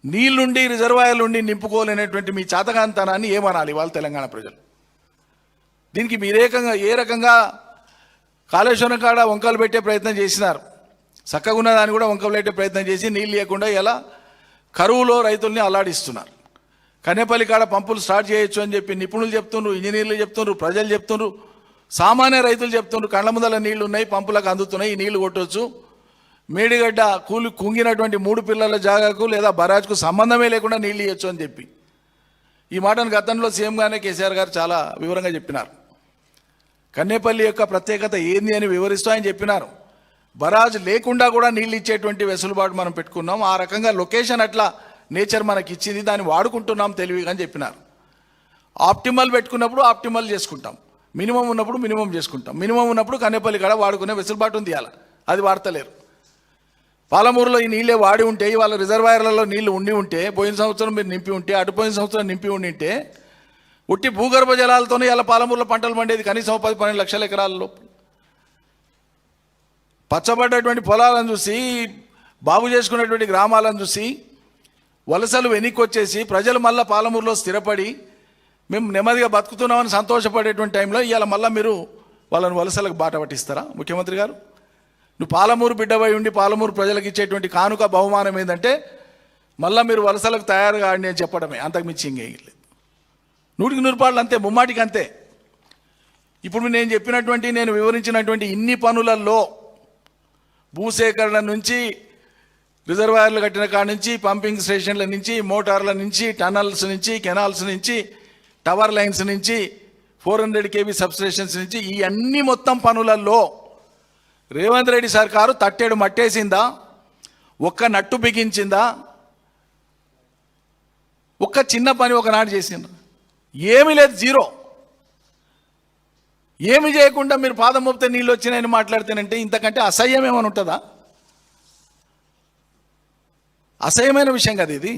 నీళ్లుండి రిజర్వాయర్లుండి నింపుకోలేనటువంటి మీ చాతకాంతనాన్ని ఏమనాలి వాళ్ళ తెలంగాణ ప్రజలు? దీనికి ఏ రకంగా కాళేశ్వరం కాడ వంకలు పెట్టే ప్రయత్నం చేసినారు. చక్కగా ఉన్నదాన్ని కూడా వంకలు పెట్టే ప్రయత్నం చేసి నీళ్ళు లేకుండా ఇలా కరువులో రైతుల్ని అల్లాడిస్తున్నారు. కనేపల్లి కాడ పంపులు స్టార్ట్ చేయొచ్చు అని చెప్పి నిపుణులు చెప్తున్నారు, ఇంజనీర్లు చెప్తున్నారు, ప్రజలు చెప్తున్నారు, సామాన్య రైతులు చెప్తున్నారు. కళ్ళ ముందల నీళ్లు ఉన్నాయి, పంపులకు అందుతున్నాయి, ఈ నీళ్లు కొట్టవచ్చు. మేడిగడ్డ కుంగినటువంటి 3 పిల్లల జాగాకు లేదా బరాజ్కు సంబంధమే లేకుండా నీళ్ళు ఇవ్వచ్చు అని చెప్పి ఈ మాటను గతంలో సీఎంగానే కేసీఆర్ గారు చాలా వివరంగా చెప్పినారు. కన్నేపల్లి యొక్క ప్రత్యేకత ఏంది అని వివరిస్తూ ఆయన చెప్పినారు. బరాజ్ లేకుండా కూడా నీళ్ళు ఇచ్చేటువంటి వెసులుబాటు మనం పెట్టుకున్నాం. ఆ రకంగా లొకేషన్ అట్లా నేచర్ మనకి ఇచ్చింది, దాన్ని వాడుకుంటున్నాం తెలివిగా అని చెప్పినారు. ఆప్టిమల్ పెట్టుకున్నప్పుడు ఆప్టిమల్ చేసుకుంటాం, మినిమం ఉన్నప్పుడు మినిమం చేసుకుంటాం. మినిమం ఉన్నప్పుడు కన్నేపల్లి కాడ వాడుకునే వెసులుబాటు ఉంది. అలా అది వాడతలేరు. పాలమూరులో ఈ నీళ్ళే వాడి ఉంటే, వాళ్ళ రిజర్వాయర్లలో నీళ్లు ఉండి ఉంటే, పోయిన సంవత్సరం మీరు నింపి ఉంటే, అటుపోయిన సంవత్సరం నింపి ఉండింటే, ఉట్టి భూగర్భ జలాలతోనే ఇలా పాలమూరులో పంటలు పండేది కనీసం 10-12 లక్షల ఎకరాలలో. పచ్చబడ్డటువంటి పొలాలను చూసి, బాగు చేసుకున్నటువంటి గ్రామాలను చూసి వలసలు వెనక్కి వచ్చేసి ప్రజలు మళ్ళీ పాలమూరులో స్థిరపడి మేము నెమ్మదిగా బతుకుతున్నామని సంతోషపడేటువంటి టైంలో ఇవాళ మళ్ళీ మీరు వాళ్ళని వలసలకు బాట పట్టిస్తారా? ముఖ్యమంత్రి గారు, నువ్వు పాలమూరు బిడ్డవై ఉండి పాలమూరు ప్రజలకు ఇచ్చేటువంటి కానుక బహుమానం ఏంటంటే మళ్ళీ మీరు వలసలకు తయారు కాండి అని చెప్పడమే, అంతకు మించి ఇంకేయలేదు. 100% అంతే, ముమ్మాటికి అంతే. ఇప్పుడు నేను వివరించినటువంటి ఇన్ని పనులలో భూసేకరణ నుంచి, రిజర్వాయర్లు కట్టిన కాడ నుంచి, పంపింగ్ స్టేషన్ల నుంచి, మోటార్ల నుంచి, టనల్స్ నుంచి, కెనాల్స్ నుంచి, టవర్ లైన్స్ నుంచి, 400 kV సబ్స్టేషన్స్ నుంచి, ఈ అన్ని మొత్తం పనులలో రేవంత్ రెడ్డి సర్కారు తట్టేడు మట్టేసిందా? ఒక్క నట్టు బిగించిందా? ఒక్క చిన్న పని ఒకనాడు చేసిందా? ఏమీ లేదు, జీరో. ఏమి చేయకుండా మీరు పాదం మోపితే నీళ్ళు వచ్చినాయని మాట్లాడితేనంటే ఇంతకంటే అసహ్యం ఏమైనా ఉంటుందా? అసహ్యమైన విషయం కదా ఇది.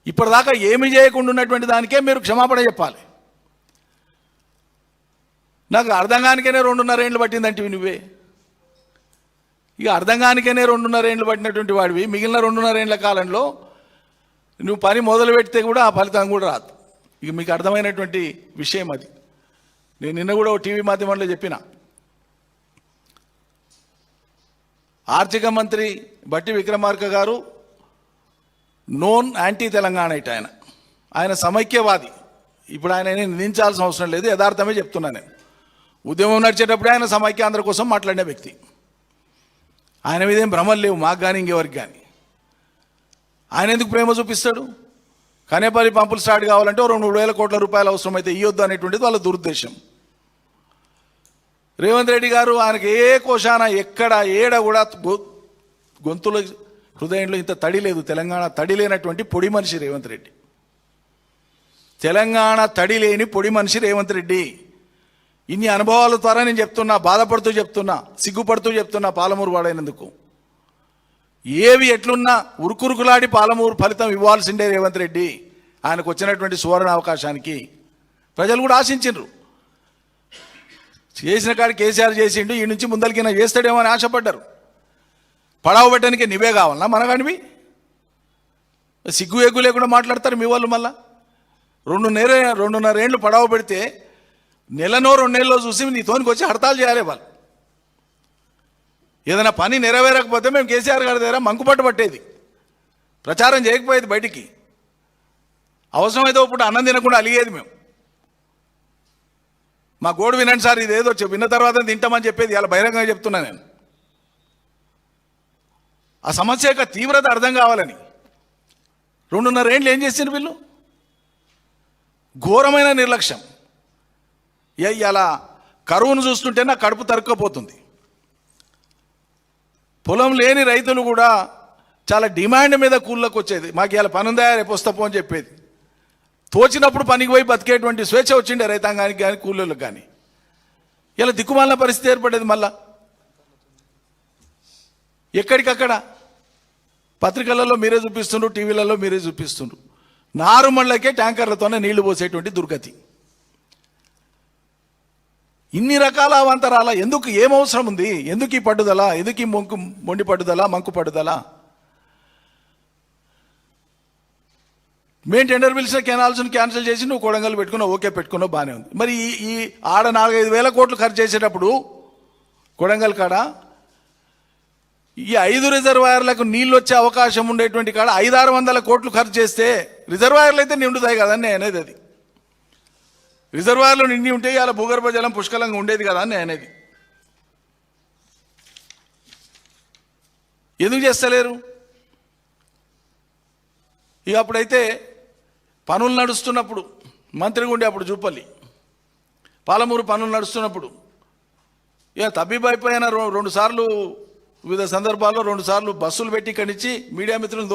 ఇప్పటిదాకా ఏమి చేయకుండా ఉన్నటువంటి దానికే మీరు క్షమాపణ చెప్పాలి. నాకు అర్థం కానికనే 2.5 ఏళ్ళు పట్టిందంటే నువ్వే. ఇక అర్థం కానికనే 2.5 ఏళ్ళు పట్టినటువంటి వాడివి మిగిలిన 2.5 ఏళ్ల కాలంలో నువ్వు పని మొదలు పెడితే కూడా ఆ ఫలితం కూడా రాదు. ఇక మీకు అర్థమైనటువంటి విషయం అది. నేను నిన్న కూడా టీవీ మాధ్యమంలో చెప్పిన, ఆర్థిక మంత్రి బట్టి విక్రమార్క గారు నోన్ యాంటీ తెలంగాణ ఇటు ఆయన సమైక్యవాది. ఇప్పుడు ఆయన నిందించాల్సిన అవసరం లేదు, యథార్థమే చెప్తున్నాను నేను. ఉద్యమం నడిచేటప్పుడే ఆయన సమైక్యాంధ్ర కోసం మాట్లాడిన వ్యక్తి. ఆయన మీద ఏం భ్రమలు లేవు మాకు కానీ ఇంకెవరికి కానీ. ఆయన ఎందుకు ప్రేమ చూపిస్తాడు? కనేపల్లి పంపులు స్టార్ట్ కావాలంటే 2-3 వేల కోట్ల రూపాయలు అవసరమైతే ఇవ్వద్దు అనేటువంటిది వాళ్ళ దురుద్దేశం. రేవంత్ రెడ్డి గారు ఆయనకి ఏ కోశాన ఎక్కడ ఏడ కూడా గొంతులో హృదయంలో ఇంత తడి లేదు. తెలంగాణ తడి లేనటువంటి పొడి మనిషి రేవంత్ రెడ్డి. తెలంగాణ తడి లేని పొడి మనిషి రేవంత్ రెడ్డి. ఇన్ని అనుభవాల ద్వారా నేను చెప్తున్నా, బాధపడుతూ చెప్తున్నా, సిగ్గుపడుతూ చెప్తున్నా. పాలమూరు వాడైనందుకు ఏవి ఎట్లున్నా ఉరుకురుకులాడి పాలమూరు ఫలితం ఇవ్వాల్సిందే రేవంత్ రెడ్డి. ఆయనకు వచ్చినటువంటి సువర్ణ అవకాశానికి ప్రజలు కూడా ఆశించిండ్రు. చేసిన కాడికి కేసీఆర్ చేసిండు, ఈ నుంచి ముందరికైనా చేస్తాడేమో అని ఆశపడ్డారు. పడావు పెట్టడానికి నువ్వే కావాలన్నా మనగానివి? సిగ్గు ఎగ్గు లేకుండా మాట్లాడతారు మీ వాళ్ళు. మళ్ళా 2.5 ఏళ్ళు పడావు పెడితే నెలనో 2 నెలల్లో చూసి నీతోనికి వచ్చి హడతాలు చేయాలి వాళ్ళు. ఏదైనా పని నెరవేరకపోతే మేము కేసీఆర్ గారి దగ్గర మంకుపట్టు పట్టేది, ప్రచారం చేయకపోయేది బయటికి. అవసరమైతే ఇప్పుడు అన్నం తినకుండా అలిగేది మేము. మా గోడు వినండి సార్, ఇదేదో విన్న తర్వాత తింటామని చెప్పేది ఇలా బహిరంగంగా చెప్తున్నా నేను. ఆ సమస్య యొక్క తీవ్రత అర్థం కావాలని 2.5 ఏళ్ళు ఏం చేసిండ్రు వీళ్ళు? ఘోరమైన నిర్లక్ష్యం. ఇలా కరువును చూస్తుంటే నా కడుపు తరుక్కపోతుంది. పొలం లేని రైతులు కూడా చాలా డిమాండ్ మీద కూళ్ళకు వచ్చేది. మాకు ఇలా పని ఉందా రేపు వస్తాపో అని చెప్పేది. తోచినప్పుడు పనికి పోయి బతికేటువంటి స్వేచ్ఛ వచ్చిండే రైతాంగానికి కానీ కూలీలకు కానీ. ఇలా దిక్కుమాలిన పరిస్థితి ఏర్పడేది. మళ్ళా ఎక్కడికక్కడ పత్రికలలో మీరే చూపిస్తుండ్రు, టీవీలలో మీరే చూపిస్తుండ్రు. నారుమళ్ళకే ట్యాంకర్లతోనే నీళ్లు పోసేటువంటి దుర్గతి. ఇన్ని రకాల అవాంతరాల ఎందుకు? ఏం అవసరం ఉంది? ఎందుకు ఈ పట్టుదల? ఎందుకు ఈ మొండి పట్టుదల, మంకు పట్టుదల? మేము టెండర్ పిలిచిన కెనాల్స్ని క్యాన్సిల్ చేసి నువ్వు కొడంగల్ పెట్టుకున్నావు, ఓకే పెట్టుకున్నావు, బాగానే ఉంది. మరి ఈ ఆడ 4-5 వేల కోట్లు ఖర్చు చేసేటప్పుడు కొడంగల్ కాడ ఈ 5 రిజర్వాయర్లకు నీళ్ళు వచ్చే అవకాశం ఉండేటువంటి కాడ 500-600 కోట్లు ఖర్చు చేస్తే రిజర్వాయర్లు అయితే నిండుతాయి కదని నేను అనేది. అది రిజర్వాయర్లు నిండి ఉంటే ఇలా భూగర్భ జలం పుష్కలంగా ఉండేది కదా అని నేను అనేది. ఎందుకు చేస్తలేరు? ఇక అప్పుడైతే పనులు నడుస్తున్నప్పుడు మంత్రిగా ఉండే అప్పుడు జూపల్లి పాలమూరు పనులు నడుస్తున్నప్పుడు ఇక తబ్బిబ్ అయిపోయిన 2 సార్లు వివిధ సందర్భాల్లో 2 సార్లు బస్సులు పెట్టి ఇక్కడి నుంచి మీడియా మిత్రులను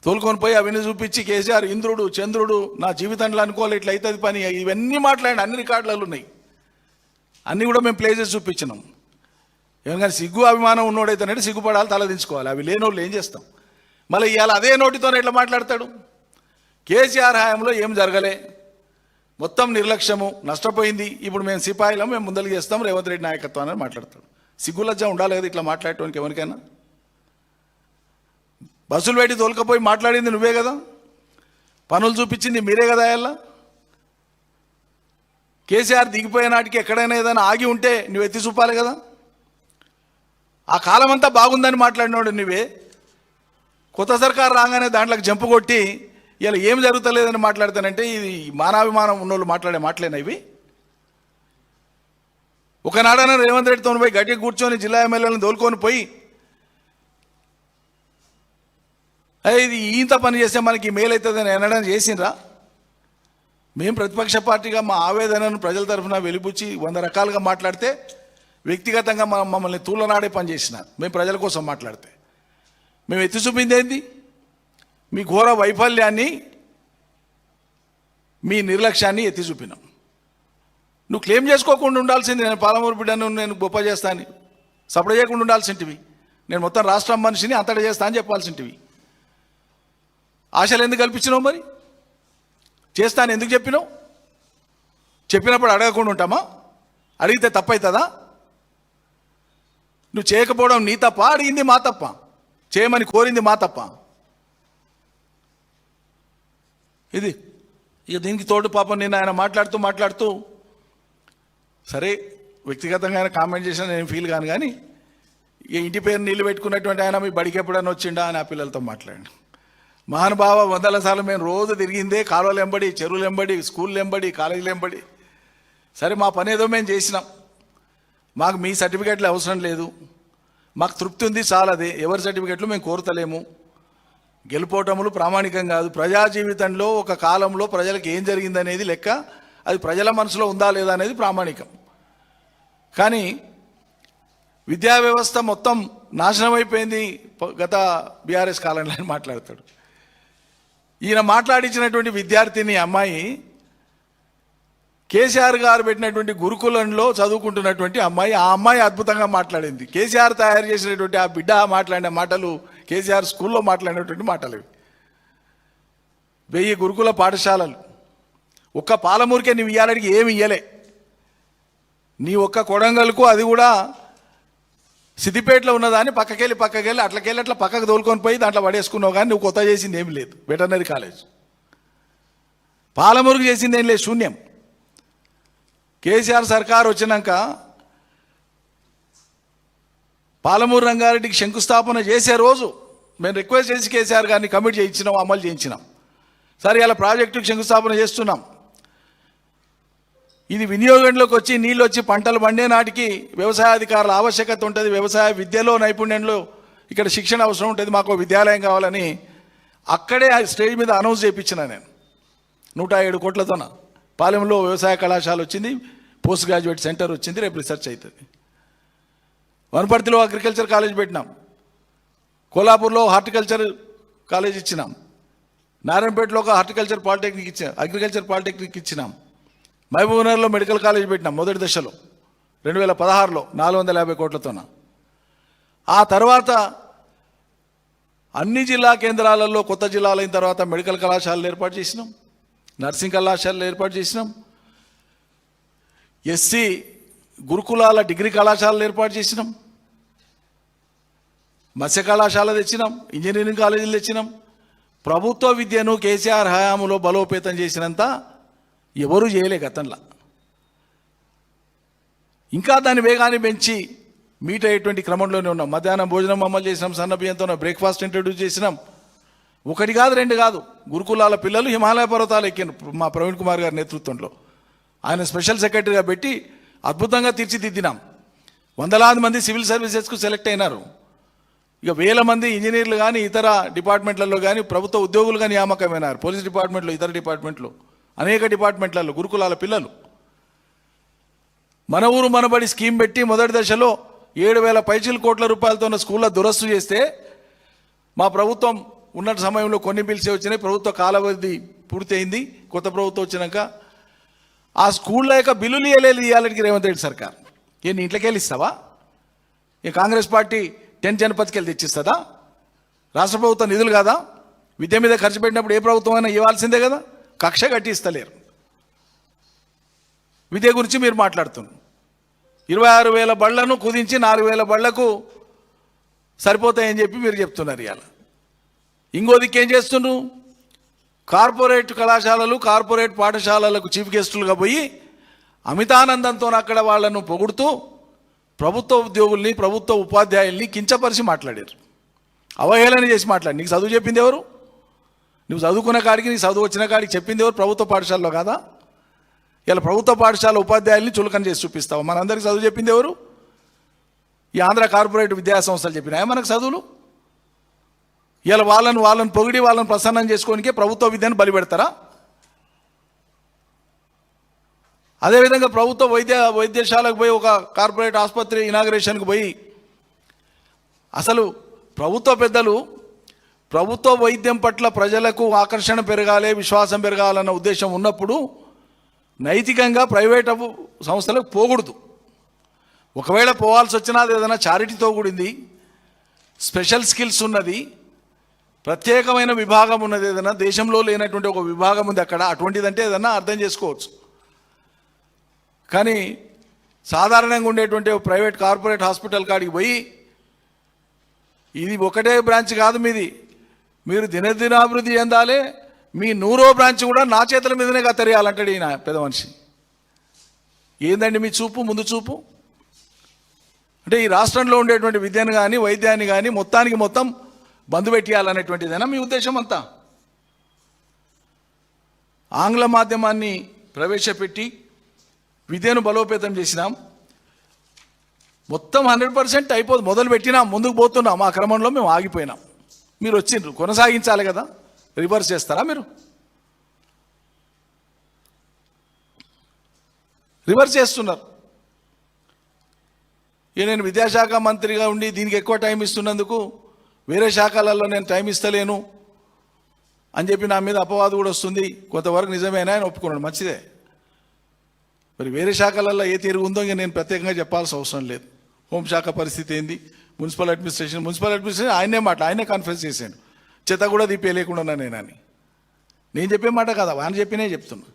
తోలుకొని పోయి అవన్నీ చూపించి కేసీఆర్ ఇంద్రుడు చంద్రుడు నా జీవితంలో అనుకోవాలి ఇట్లా అవుతుంది పని, ఇవన్నీ మాట్లాడిన అన్ని రికార్డులలో ఉన్నాయి. అన్నీ కూడా మేము ప్లే చేసి చూపించినాం. ఏమన్నా సిగ్గు అభిమానం ఉన్నోడైతేనంటే సిగ్గుపడాలి, తలదించుకోవాలి. అవి లేనోళ్ళు ఏం చేస్తాం? మళ్ళీ ఇవాళ అదే నోటితోనే ఎట్లా మాట్లాడతాడు? కేసీఆర్ హయాంలో ఏం జరగలే, మొత్తం నిర్లక్ష్యము, నష్టపోయింది, ఇప్పుడు మేము సిపాయిలం, మేము ముందరికి చేస్తాం రేవంత్ రెడ్డి నాయకత్వాన్ని మాట్లాడతాడు. సిగ్గులజ్జ ఉండాలి కదా ఇట్లా మాట్లాడటానికి ఎవరికైనా? బస్సులు పెట్టి తోలుకపోయి మాట్లాడింది నువ్వే కదా, పనులు చూపించింది మీరే కదా. అలా కేసీఆర్ దిగిపోయే నాటికి ఎక్కడైనా ఏదైనా ఆగి ఉంటే నువ్వు ఎత్తి చూపాలి కదా. ఆ కాలం అంతా బాగుందని మాట్లాడినోడు నువ్వే. కొత్త సర్కారు రాగానే దాంట్లోకి జంపు కొట్టి ఇలా ఏం జరుగుతలేదని మాట్లాడతానంటే ఇది మానాభిమానం ఉన్నోళ్ళు మాట్లాడే మాటలేనా ఇవి? ఒకనాడన రేవంత్ రెడ్డితో పోయి గట్టిగా కూర్చొని జిల్లా ఎమ్మెల్యేలను తోలుకొని పోయి ఇది ఇంత పని చేస్తే మనకి మేలు అవుతుందని అనడం చేసిండ్రా? మేము ప్రతిపక్ష పార్టీగా మా ఆవేదనను ప్రజల తరఫున వెలిబుచ్చి 100 రకాలుగా మాట్లాడితే వ్యక్తిగతంగా మమ్మల్ని తూలనాడే పని చేసిన మేము ప్రజల కోసం మాట్లాడితే మేము ఎత్తి చూపింది ఏంది? మీ ఘోర వైఫల్యాన్ని, మీ నిర్లక్ష్యాన్ని ఎత్తి చూపినాం. నువ్వు క్లెయిమ్ చేసుకోకుండా ఉండాల్సింది, నేను పాలమూరు బిడ్డను నేను గొప్ప చేస్తాను సపడ చేయకుండా ఉండాల్సింటివి. నేను మొత్తం రాష్ట్రం మనిషిని అంతటా చేస్తా అని చెప్పాల్సింటివి. ఆశలు ఎందుకు కల్పించినావు? మరి చేస్తాను ఎందుకు చెప్పినావు? చెప్పినప్పుడు అడగకుండా ఉంటామా? అడిగితే తప్పవుతుందా? నువ్వు చేయకపోవడం నీ తప్ప, అడిగింది మా తప్ప? చేయమని కోరింది మా తప్ప. ఇది ఇక దీనికి తోడు పాపం నేను ఆయన మాట్లాడుతూ సరే వ్యక్తిగతంగా ఆయన కామెంట్ చేసినా నేను ఫీల్ కాను, కానీ ఇక ఇంటి పేరు నీళ్ళు పెట్టుకున్నటువంటి ఆయన మీ బడికి ఎప్పుడైనా వచ్చిండా అని ఆ పిల్లలతో మాట్లాడండి. మహానుభావ, వందల సార్లు మేము రోజు తిరిగిందే కాలువలు ఎంబడి, చెరువులు ఎంబడి, స్కూళ్ళు ఎంబడి, కాలేజీలు ఎంబడి. సరే మా పని ఏదో మేము చేసినాం, మాకు మీ సర్టిఫికెట్లు అవసరం లేదు, మాకు తృప్తి ఉంది చాలదే, ఎవరి సర్టిఫికెట్లు మేము కోరుతలేము. గెలుపోవటములు ప్రామాణికం కాదు. ప్రజా జీవితంలో ఒక కాలంలో ప్రజలకు ఏం జరిగిందనేది లెక్క, అది ప్రజల మనసులో ఉందా లేదా అనేది ప్రామాణికం. కానీ విద్యా వ్యవస్థ మొత్తం నాశనం అయిపోయింది గత బీఆర్ఎస్ కాలంలో అని మాట్లాడతాడు. ఈయన మాట్లాడించినటువంటి విద్యార్థిని అమ్మాయి కేసీఆర్ గారు పెట్టినటువంటి గురుకులంలో చదువుకుంటున్నటువంటి అమ్మాయి. ఆ అమ్మాయి అద్భుతంగా మాట్లాడింది. కేసీఆర్ తయారు చేసినటువంటి ఆ బిడ్డ మాట్లాడిన మాటలు కేసీఆర్ స్కూల్లో మాట్లాడినటువంటి మాటలు. 1000 గురుకుల పాఠశాలలు, ఒక్క పాలమూరుకే నువ్వు ఇయ్యాలడికి ఏమి ఇయ్యలే. నీ ఒక్క కొడంగల్కు, అది కూడా సిద్దిపేటలో ఉన్నదాన్ని పక్కకెళ్ళి అట్లా పక్కకు తోలుకొని పోయి దాంట్లో పడేసుకున్నావు, కానీ నువ్వు కొత్త చేసింది ఏమి లేదు. వెటర్నరీ కాలేజ్ పాలమూరుకు చేసింది ఏం లేదు, శూన్యం. కేసీఆర్ సర్కార్ వచ్చినాక పాలమూరు రంగారెడ్డికి శంకుస్థాపన చేసే రోజు మేము రిక్వెస్ట్ చేసి కేసీఆర్ గారిని కమిట్ చేయించినాం, అమలు చేయించినాం. సరే ఇలా ప్రాజెక్టుకి శంకుస్థాపన చేస్తున్నాం. ఇది వినియోగంలోకి వచ్చి నీళ్ళు వచ్చి పంటలు పండే నాటికి వ్యవసాయ అధికారుల ఆవశ్యకత ఉంటుంది. వ్యవసాయ విద్యలో నైపుణ్యంలో ఇక్కడ శిక్షణ అవసరం ఉంటుంది, మాకు విద్యాలయం కావాలని అక్కడే స్టేజ్ మీద అనౌన్స్ చేయించిన నేను 107 కోట్లతోన. పాలెంలో వ్యవసాయ కళాశాల వచ్చింది, పోస్ట్ గ్రాడ్యుయేట్ సెంటర్ వచ్చింది, రేపు రీసెర్చ్ అవుతుంది. వనపర్తిలో అగ్రికల్చర్ కాలేజ్ పెట్టినాం, కోల్హాపూర్లో హార్టికల్చర్ కాలేజ్ ఇచ్చినాం, నారాయణపేటలో ఒక హార్టికల్చర్ పాలిటెక్నిక్ ఇచ్చినాం, అగ్రికల్చర్ పాలిటెక్నిక్ ఇచ్చినాం, మహబూబ్నగర్లో మెడికల్ కాలేజ్ పెట్టినాం మొదటి దశలో 2016లో 450 కోట్లతోన. ఆ తర్వాత అన్ని జిల్లా కేంద్రాలలో కొత్త జిల్లాలు అయిన తర్వాత మెడికల్ కళాశాలలు ఏర్పాటు చేసినాం, నర్సింగ్ కళాశాలలు ఏర్పాటు చేసినాం, ఎస్సీ గురుకులాల డిగ్రీ కళాశాలలు ఏర్పాటు చేసినాం, మత్స్య కళాశాల తెచ్చినాం, ఇంజనీరింగ్ కాలేజీలు తెచ్చినాం. ప్రభుత్వ విద్యను కేసీఆర్ హయాంలో బలోపేతం చేసినంత ఎవరూ చేయలే గతంలో. ఇంకా దాని వేగాన్ని పెంచి మీట్ అయ్యేటువంటి క్రమంలోనే ఉన్నాం. మధ్యాహ్నం భోజనం అమలు చేసినాం, సన్న బియ్యంతో బ్రేక్ఫాస్ట్ ఇంట్రడ్యూస్ చేసినాం. 1 కాదు 2 కాదు, గురుకులాల పిల్లలు హిమాలయ పర్వతాలు ఎక్కిన మా ప్రవీణ్ కుమార్ గారి నేతృత్వంలో ఆయన స్పెషల్ సెక్రటరీగా పెట్టి అద్భుతంగా తీర్చిదిద్దినాం. వందలాది మంది సివిల్ సర్వీసెస్కు సెలెక్ట్ అయినారు. ఇక వేల మంది ఇంజనీర్లు కానీ ఇతర డిపార్ట్మెంట్లలో కానీ ప్రభుత్వ ఉద్యోగులుగా నియామకమైనారు. పోలీస్ డిపార్ట్మెంట్లో, ఇతర డిపార్ట్మెంట్లో, అనేక డిపార్ట్మెంట్లలో గురుకులాల పిల్లలు. మన ఊరు మనబడి స్కీమ్ పెట్టి మొదటి దశలో 7,000 కోట్ల రూపాయలతో ఉన్న స్కూళ్ళ దురస్తు చేస్తే మా ప్రభుత్వం ఉన్న సమయంలో కొన్ని బిల్సే వచ్చినాయి. ప్రభుత్వ కాలావధి పూర్తి అయింది. కొత్త ప్రభుత్వం వచ్చినాక ఆ స్కూళ్ళ యొక్క బిల్లులు ఇవ్వాలకి రేవంత్ రెడ్డి సర్కార్ నీ ఇంట్లోకి వెళ్ళి ఇస్తావా? ఈ కాంగ్రెస్ పార్టీ 10 జనపతికి వెళ్ళి తెచ్చిస్తుందా? రాష్ట్ర ప్రభుత్వం నిధులు కాదా? విద్య మీద ఖర్చు పెట్టినప్పుడు ఏ ప్రభుత్వం అయినా ఇవ్వాల్సిందే కదా. కక్ష కట్టి ఇస్తలేరు. విద్య గురించి మీరు మాట్లాడుతున్నారు. 26,000 బళ్లను కుదించి 4,000 బళ్లకు సరిపోతాయని చెప్పి మీరు చెప్తున్నారు. ఇవాళ ఇంకో దిక్కు ఏం చేస్తున్నారు? కార్పొరేట్ కళాశాలలు, కార్పొరేట్ పాఠశాలలకు చీఫ్ గెస్టులుగా పోయి అమితానందంతో అక్కడ వాళ్లను పొగుడుతూ ప్రభుత్వ ఉద్యోగుల్ని, ప్రభుత్వ ఉపాధ్యాయుల్ని కించపరిచి మాట్లాడారు. అవహేళన చేసి మాట్లాడి. నీకు చదువు చెప్పింది ఎవరు? నువ్వు చదువుకున్న కాడికి, నీకు చదువు వచ్చిన కాడికి చెప్పింది ఎవరు? ప్రభుత్వ పాఠశాలలో కాదా? ఇలా ప్రభుత్వ పాఠశాల ఉపాధ్యాయుల్ని చులకన చేసి చూపిస్తావు. మనందరికీ చదువు చెప్పింది ఎవరు? ఈ ఆంధ్ర కార్పొరేట్ విద్యా సంస్థలు చెప్పినాయా మనకు చదువులు? ఇలా వాళ్ళని పొగిడి వాళ్ళని ప్రసన్నం చేసుకోనికే ప్రభుత్వ విద్యను బలి పెడతారా? అదేవిధంగా ప్రభుత్వ వైద్యశాలకు పోయి ఒక కార్పొరేట్ ఆసుపత్రి ఇనాగరేషన్కి పోయి అసలు ప్రభుత్వ పెద్దలు ప్రభుత్వ వైద్యం పట్ల ప్రజలకు ఆకర్షణ పెరగాలి, విశ్వాసం పెరగాలన్న ఉద్దేశం ఉన్నప్పుడు నైతికంగా ప్రైవేట్ సంస్థలకు పోకూడదు. ఒకవేళ పోవాల్సి వచ్చినా ఏదైనా చారిటీతో కూడింది, స్పెషల్ స్కిల్స్ ఉన్నది, ప్రత్యేకమైన విభాగం ఉన్నది, ఏదైనా దేశంలో లేనటువంటి ఒక విభాగం ఉంది అక్కడ, అటువంటిదంటే ఏదన్నా అర్థం చేసుకోవచ్చు. కానీ సాధారణంగా ఉండేటువంటి ప్రైవేట్ కార్పొరేట్ హాస్పిటల్ కాడికి పోయి ఇది ఒకటే బ్రాంచ్ కాదు మీది, మీరు దినదినాభివృద్ధి చెందాలి. మీ 100వ బ్రాంచ్ కూడా నా చేతుల మీదనే కత్తరియాలంటాడు ఈయన పెద్ద మనిషి. ఏందండి మీ చూపు, ముందు చూపు? అంటే ఈ రాష్ట్రంలో ఉండేటువంటి విద్యను కానీ వైద్యాన్ని కానీ మొత్తానికి మొత్తం బంద్ పెట్టేయాలనేటువంటిదేనా మీ ఉద్దేశం అంతా? ఆంగ్ల మాధ్యమాన్ని ప్రవేశపెట్టి విద్యను బలోపేతం చేసినాం. మొత్తం 100% అయిపోదు, మొదలు పెట్టినాం, ముందుకు పోతున్నాం. ఆ క్రమంలో మేము ఆగిపోయినాం. మీరు వచ్చిండ్రు, కొనసాగించాలి కదా, రివర్స్ చేస్తారా మీరు? రివర్స్ చేస్తున్నారు. ఇక నేను విద్యాశాఖ మంత్రిగా ఉండి దీనికి ఎక్కువ టైం ఇస్తున్నందుకు వేరే శాఖలలో నేను టైం ఇస్తలేను అని చెప్పి నా మీద అపవాదు కూడా వస్తుంది. కొంతవరకు నిజమేనా అని ఒప్పుకున్నాడు, మంచిదే. మరి వేరే శాఖలలో ఏ తీరు ఉందో ఇంకా నేను ప్రత్యేకంగా చెప్పాల్సిన అవసరం లేదు. హోంశాఖ పరిస్థితి ఏంది, మున్సిపల్ అడ్మినిస్ట్రేషన్ ఆయనే కాన్ఫరెన్స్ చేశాను, చెత్త కూడా దీపేయలేకుండా నేను చెప్పే మాట కదా, ఆయన చెప్పినే చెప్తున్నా.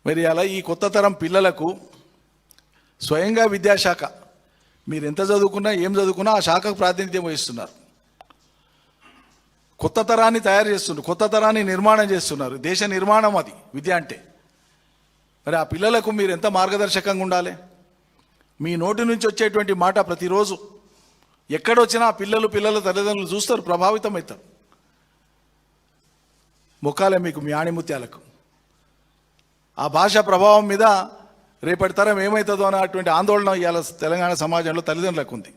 మరి అలా ఈ కొత్త తరం పిల్లలకు స్వయంగా విద్యాశాఖ, మీరు ఎంత చదువుకున్నా ఏం చదువుకున్నా ఆ శాఖకు ప్రాతినిధ్యం వహిస్తున్నారు. కొత్త తరాన్ని తయారు చేస్తున్నారు, కొత్త తరాన్ని నిర్మాణం చేస్తున్నారు. దేశ నిర్మాణం అది విద్య అంటే. మరి ఆ పిల్లలకు మీరు ఎంత మార్గదర్శకంగా ఉండాలి? మీ నోటి నుంచి వచ్చేటువంటి మాట ప్రతిరోజు ఎక్కడొచ్చినా పిల్లల తల్లిదండ్రులు చూస్తారు, ప్రభావితం అవుతారు. మొక్కాలే మీకు మీ ఆణిముత్యాలకు. ఆ భాష ప్రభావం మీద రేపటి తరం ఏమవుతుందో అన్నటువంటి ఆందోళన ఇవాళ తెలంగాణ సమాజంలో తల్లిదండ్రులకు ఉంది.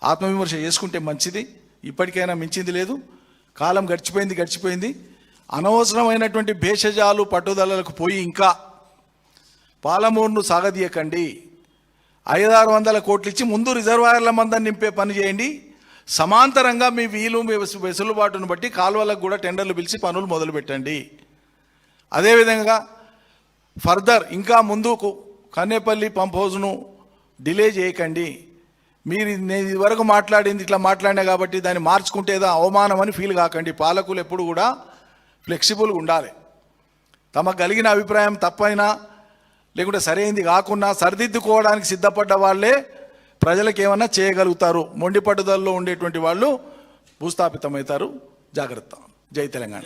ఆత్మవిమర్శ చేసుకుంటే మంచిది. ఇప్పటికైనా మించింది లేదు. కాలం గడిచిపోయింది. అనవసరమైనటువంటి భేషజాలు పట్టుదలలకు పోయి ఇంకా పాలమూరును సాగదీయకండి. 500-600 కోట్లు ఇచ్చి ముందు రిజర్వాయర్ల మందని నింపే పని చేయండి. సమాంతరంగా మీ వెసులుబాటును బట్టి కాలువలకు కూడా టెండర్లు పిలిచి పనులు మొదలు పెట్టండి. అదేవిధంగా ఫర్దర్ ఇంకా ముందుకు కన్నేపల్లి పంప్ హౌస్ను డిలే చేయకండి. మీరు నేను ఇదివరకు మాట్లాడింది ఇట్లా మాట్లాడినా కాబట్టి దాన్ని మార్చుకుంటే ఏదో అవమానం అని ఫీల్ కాకండి. పాలకులు ఎప్పుడు కూడా ఫ్లెక్సిబుల్గా ఉండాలి. తమకు కలిగిన అభిప్రాయం తప్పైనా లేకుంటే సరైనది కాకున్నా సరిదిద్దుకోవడానికి సిద్ధపడ్డ వాళ్ళే ప్రజలకు ఏమన్నా చేయగలుగుతారు. మొండి పట్టుదలలో ఉండేటువంటి వాళ్ళు భూస్థాపితమవుతారు. జాగ్రత్త. జై తెలంగాణ.